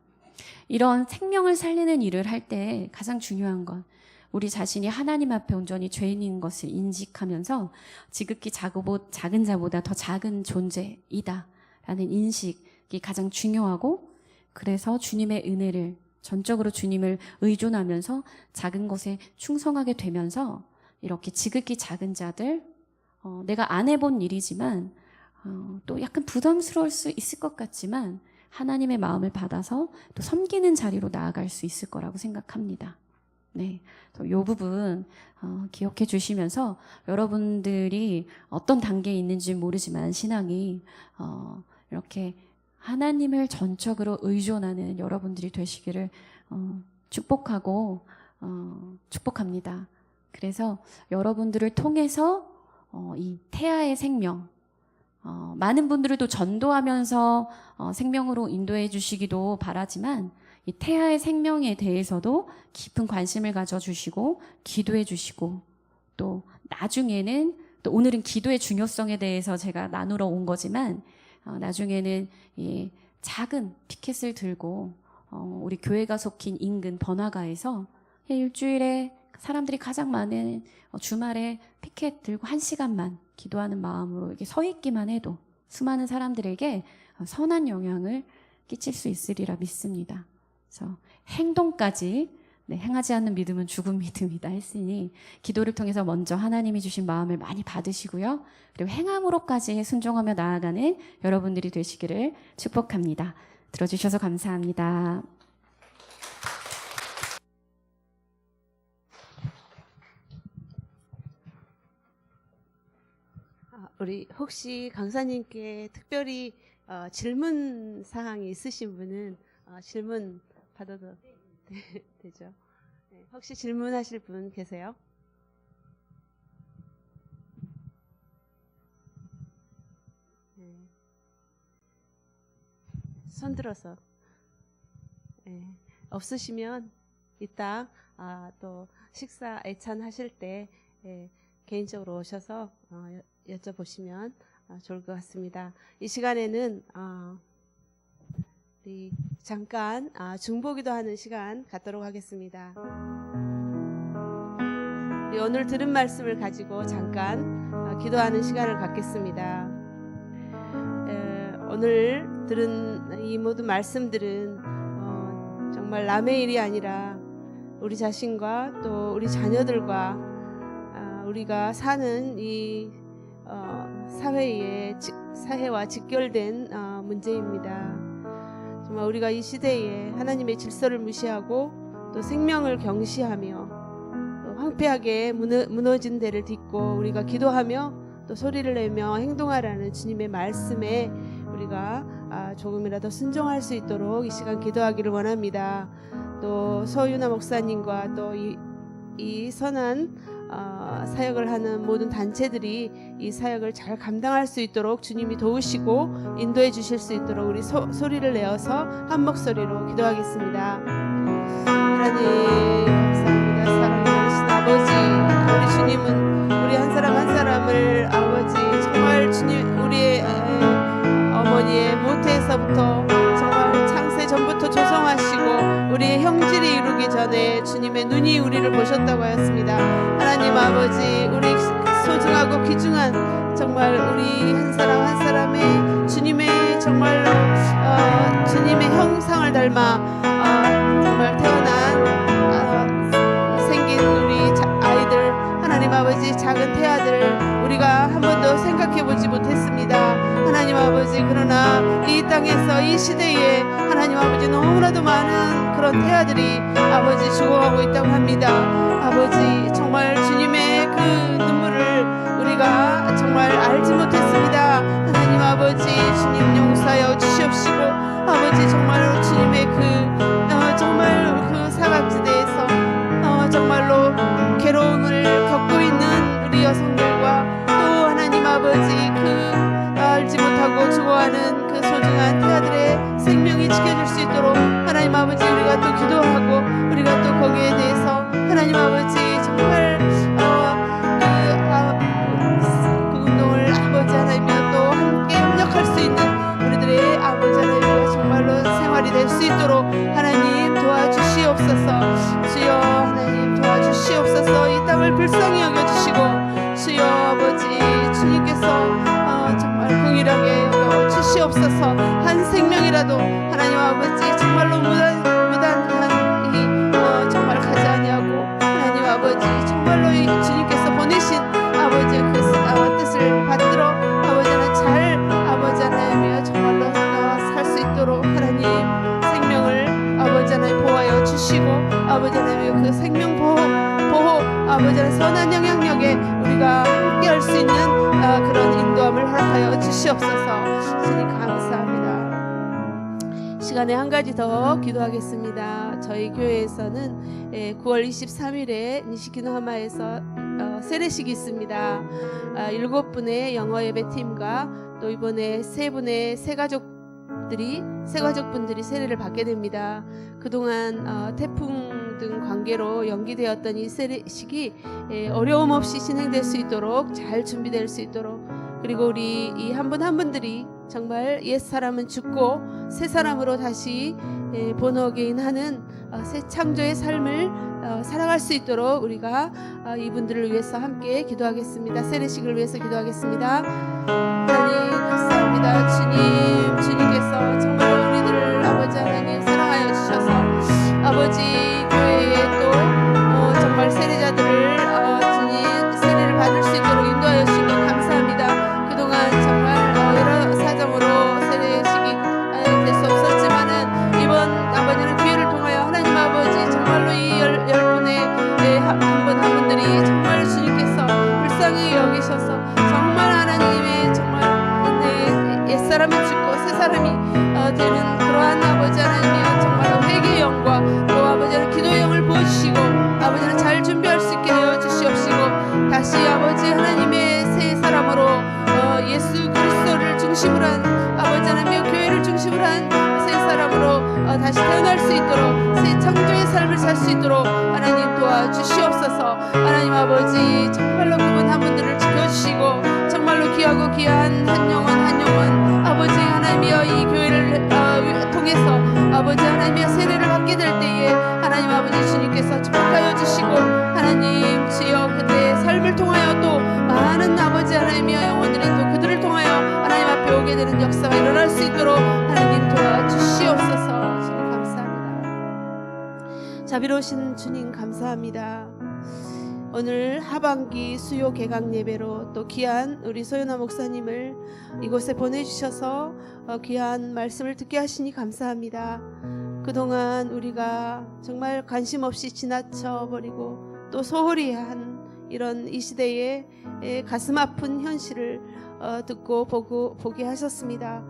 이런 생명을 살리는 일을 할 때 가장 중요한 건 우리 자신이 하나님 앞에 온전히 죄인인 것을 인식하면서 지극히 작은 자보다 더 작은 존재이다 라는 인식이 가장 중요하고, 그래서 주님의 은혜를 전적으로 주님을 의존하면서 작은 것에 충성하게 되면서 이렇게 지극히 작은 자들, 내가 안 해본 일이지만 또 약간 부담스러울 수 있을 것 같지만 하나님의 마음을 받아서 또 섬기는 자리로 나아갈 수 있을 거라고 생각합니다. 네, 이 부분 기억해 주시면서 여러분들이 어떤 단계에 있는지 모르지만 신앙이 이렇게 하나님을 전적으로 의존하는 여러분들이 되시기를 축복하고 축복합니다. 그래서 여러분들을 통해서 이 태아의 생명, 많은 분들을 또 전도하면서 생명으로 인도해 주시기도 바라지만 이 태아의 생명에 대해서도 깊은 관심을 가져주시고 기도해 주시고, 또 나중에는, 또 오늘은 기도의 중요성에 대해서 제가 나누러 온 거지만 나중에는 이 작은 피켓을 들고 우리 교회가 속힌 인근 번화가에서 일주일에 사람들이 가장 많은 주말에 피켓 들고 1시간만 기도하는 마음으로 이렇게 서 있기만 해도 수많은 사람들에게 선한 영향을 끼칠 수 있으리라 믿습니다. 그래서 행동까지, 행하지 않는 믿음은 죽은 믿음이다 했으니 기도를 통해서 먼저 하나님이 주신 마음을 많이 받으시고요. 그리고 행함으로까지 순종하며 나아가는 여러분들이 되시기를 축복합니다. 들어주셔서 감사합니다. 우리 혹시 강사님께 특별히 질문 사항이 있으신 분은 질문 받아도 되죠? 네, 혹시 질문하실 분 계세요? 네. 손 들어서. 네. 없으시면 이따 또 식사 애찬하실 때 개인적으로 오셔서 여쭤보시면 좋을 것 같습니다. 이 시간에는 우리 잠깐 중보기도 하는 시간 갖도록 하겠습니다. 우리 오늘 들은 말씀을 가지고 잠깐 기도하는 시간을 갖겠습니다. 오늘 들은 이 모든 말씀들은 정말 남의 일이 아니라 우리 자신과 또 우리 자녀들과 우리가 사는 이 사회와 직결된 문제입니다. 정말 우리가 이 시대에 하나님의 질서를 무시하고 또 생명을 경시하며 또 황폐하게 무너진 데를 딛고 우리가 기도하며 또 소리를 내며 행동하라는 주님의 말씀에 우리가 조금이라도 순종할 수 있도록 이 시간 기도하기를 원합니다. 또 서윤아 목사님과 또 이 선한 사역을 하는 모든 단체들이 이 사역을 잘 감당할 수 있도록 주님이 도우시고 인도해 주실 수 있도록 우리 소리를 내어서 한 목소리로 기도하겠습니다. 하나님 감사합니다. 사랑하신 아버지, 우리 주님은 우리 한 사람 한 사람을 아버지 정말 주님 우리의 어머니의 모태에서부터 정말 창세 전부터 조성하시고 우리의 형질이 이루기 전에 주님의 눈이 우리를 보셨다고 하였습니다. 하나님 아버지, 우리 소중하고 귀중한 정말 우리 한 사람 한 사람의 주님의 정말로 주님의 형상을 닮아 정말 태어난 생긴 우리 아이들, 하나님 아버지 작은 태아들을 우리가 한 번도 생각해보지 못했습니다. 하나님 아버지, 그러나 이 땅에서 이 시대에 하나님 아버지 너무나도 많은 그런 태아들이 아버지 죽어가고 있다고 합니다. 아버지 정말 주님의 그 눈물을 우리가 정말 알지 못했습니다. 하나님 아버지 주님 용서하여 주시옵시고 아버지 정말 주님의 정말 그 사각지대에서 정말로 괴로움을 겪고 있는 우리 여성들과 또 하나님 아버지 알지 못하고 죽어가는 그 소중한 태아들의 생명이 지켜질 수 있도록 하나님 아버지 우리가 또 기도하고 우리가 또 거기에 대해서 하나님 아버지 정말 그 운동을 아버지 하나님과 또 함께 협력할 수 있는 주시옵소서. 한 생명이라도 하나님 아버지 정말로 무단한 이 정말 가지 아니하고 하나님 아버지 정말로 이 주님께서 보내신 아버지의 그 뜻을 받들어 아버지는 잘 아버지 하나님이여 정말로 살 수 있도록 하나님 생명을 아버지 하나님 보호하여 주시고 아버지 하나님이여 그 생명 보호 아버지 하나님 선한 영향력에 우리가 함께할 수 있는 그런 인도함을 허락하여 주시옵소서. 주님 감사합니다. 시간에 한 가지 더 기도하겠습니다. 저희 교회에서는 9월 23일에 니시키노하마에서 세례식이 있습니다. 7분의 영어 예배팀과 또 이번에 3분의 새가족분들이 세례를 받게 됩니다. 그동안 태풍 등 관계로 연기되었던 이 세례식이 어려움 없이 진행될 수 있도록 잘 준비될 수 있도록 그리고 우리 이 한 분 한 분들이 정말 옛 사람은 죽고 새 사람으로 다시 본어게인하는 새 창조의 삶을 살아갈 수 있도록 우리가 이분들을 위해서 함께 기도하겠습니다. 세례식을 위해서 기도하겠습니다. 하나님 감사합니다. 주님께서 정말 우리들을 아버지 하나님 사랑하여 주셔서 아버지 교회에 또 정말 세례자들을 주님 세례를 받을 수 있도록 인도하여 주신 것 감사합니다. 그동안 정말 여러 사정으로 세례식이 될 수 없었지만은 이번 아버지는 기회를 통하여 하나님 아버지 정말로 이 열 분의 한 분 한 분들이 정말 주님께서 불쌍히 여기셔서 정말 하나님의 정말 옛사람이 죽고 새사람이 되는 그러한 아버지 하나님이여 정말 회개의 영과 또 아버지 하나님 기도의 영을 부어주시고 아버지는 잘 준비할 수 있게 하여 주시옵시고 다시 아버지 하나님의 새 사람으로 예수 그리스도를 중심으로 한 아버지 하나님의 교회를 중심으로 한 새 사람으로 다시 태어날 수 있도록 새 창조의 삶을 살 수 있도록 하나님 도와주시옵소서. 하나님 아버지 정말로 그분 한 분들을 지켜주시고 정말로 귀하고 귀한 한 영혼 아버지 하나님이여 이 교회를 통해서 아버지 하나님이여 세례를 받게 될 때에 하나님 아버지 주님께서 축복하여 주시고 하나님 주여 그들의 삶을 통하여 또 많은 아버지 하나님이여 영혼들이 또 그들을 통하여 하나님 앞에 오게 되는 역사가 일어날 수 있도록 하나님 도와주시옵소서. 주님 감사합니다. 자비로우신 주님 감사합니다. 오늘 하반기 수요 개강 예배로 또 귀한 우리 소연아 목사님을 이곳에 보내주셔서 귀한 말씀을 듣게 하시니 감사합니다. 그동안 우리가 정말 관심 없이 지나쳐버리고 또 소홀히 한 이런 이 시대에 가슴 아픈 현실을 듣고 보게 하셨습니다.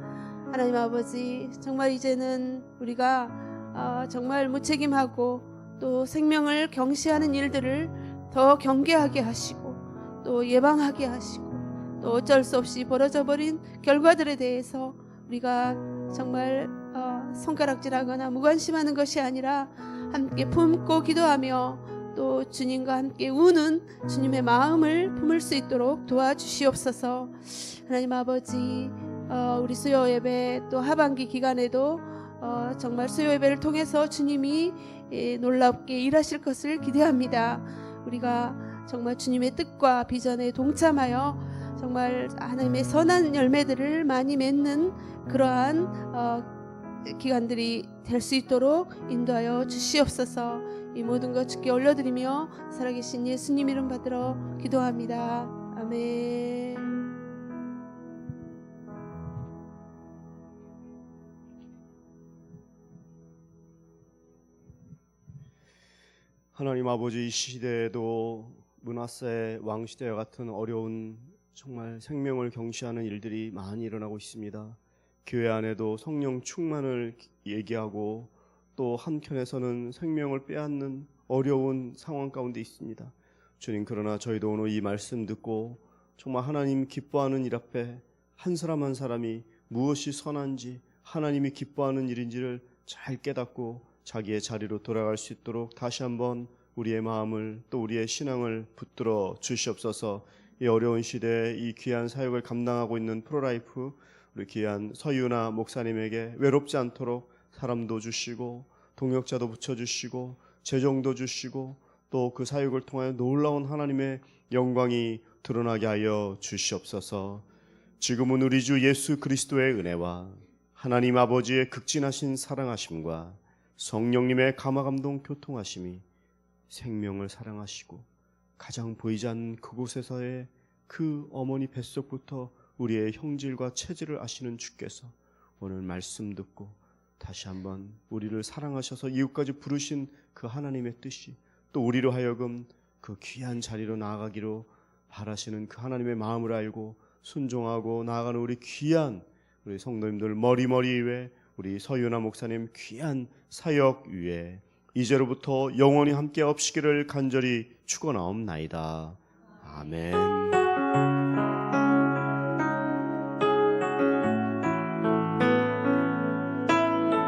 하나님 아버지 정말 이제는 우리가 정말 무책임하고 또 생명을 경시하는 일들을 더 경계하게 하시고 또 예방하게 하시고 또 어쩔 수 없이 벌어져 버린 결과들에 대해서 우리가 정말 손가락질하거나 무관심하는 것이 아니라 함께 품고 기도하며 또 주님과 함께 우는 주님의 마음을 품을 수 있도록 도와주시옵소서. 하나님 아버지 우리 수요 예배 또 하반기 기간에도 정말 수요 예배를 통해서 주님이 놀랍게 일하실 것을 기대합니다. 우리가 정말 주님의 뜻과 비전에 동참하여 정말 하나님의 선한 열매들을 많이 맺는 그러한 기간들이 될 수 있도록 인도하여 주시옵소서. 이 모든 것 주께 올려드리며 살아계신 예수님 이름 받들어 기도합니다. 아멘. 하나님 아버지 이 시대에도 므낫세 왕시대와 같은 어려운 정말 생명을 경시하는 일들이 많이 일어나고 있습니다. 교회 안에도 성령 충만을 얘기하고 또 한켠에서는 생명을 빼앗는 어려운 상황 가운데 있습니다. 주님 그러나 저희도 오늘 이 말씀 듣고 정말 하나님 기뻐하는 일 앞에 한 사람 한 사람이 무엇이 선한지 하나님이 기뻐하는 일인지를 잘 깨닫고 자기의 자리로 돌아갈 수 있도록 다시 한번 우리의 마음을 또 우리의 신앙을 붙들어 주시옵소서. 이 어려운 시대에 이 귀한 사역을 감당하고 있는 프로라이프 우리 귀한 서유나 목사님에게 외롭지 않도록 사람도 주시고 동역자도 붙여주시고 재정도 주시고 또 그 사역을 통하여 놀라운 하나님의 영광이 드러나게 하여 주시옵소서. 지금은 우리 주 예수 그리스도의 은혜와 하나님 아버지의 극진하신 사랑하심과 성령님의 감화감동 교통하심이 생명을 사랑하시고 가장 보이지 않는 그곳에서의 그 어머니 뱃속부터 우리의 형질과 체질을 아시는 주께서 오늘 말씀 듣고 다시 한번 우리를 사랑하셔서 이웃까지 부르신 그 하나님의 뜻이 또 우리로 하여금 그 귀한 자리로 나아가기로 바라시는 그 하나님의 마음을 알고 순종하고 나아가는 우리 귀한 우리 성도님들 머리머리 위에 우리 서윤아 목사님 귀한 사역 위에 이제로부터 영원히 함께 없시기를 간절히 축원하옵나이다. 아멘.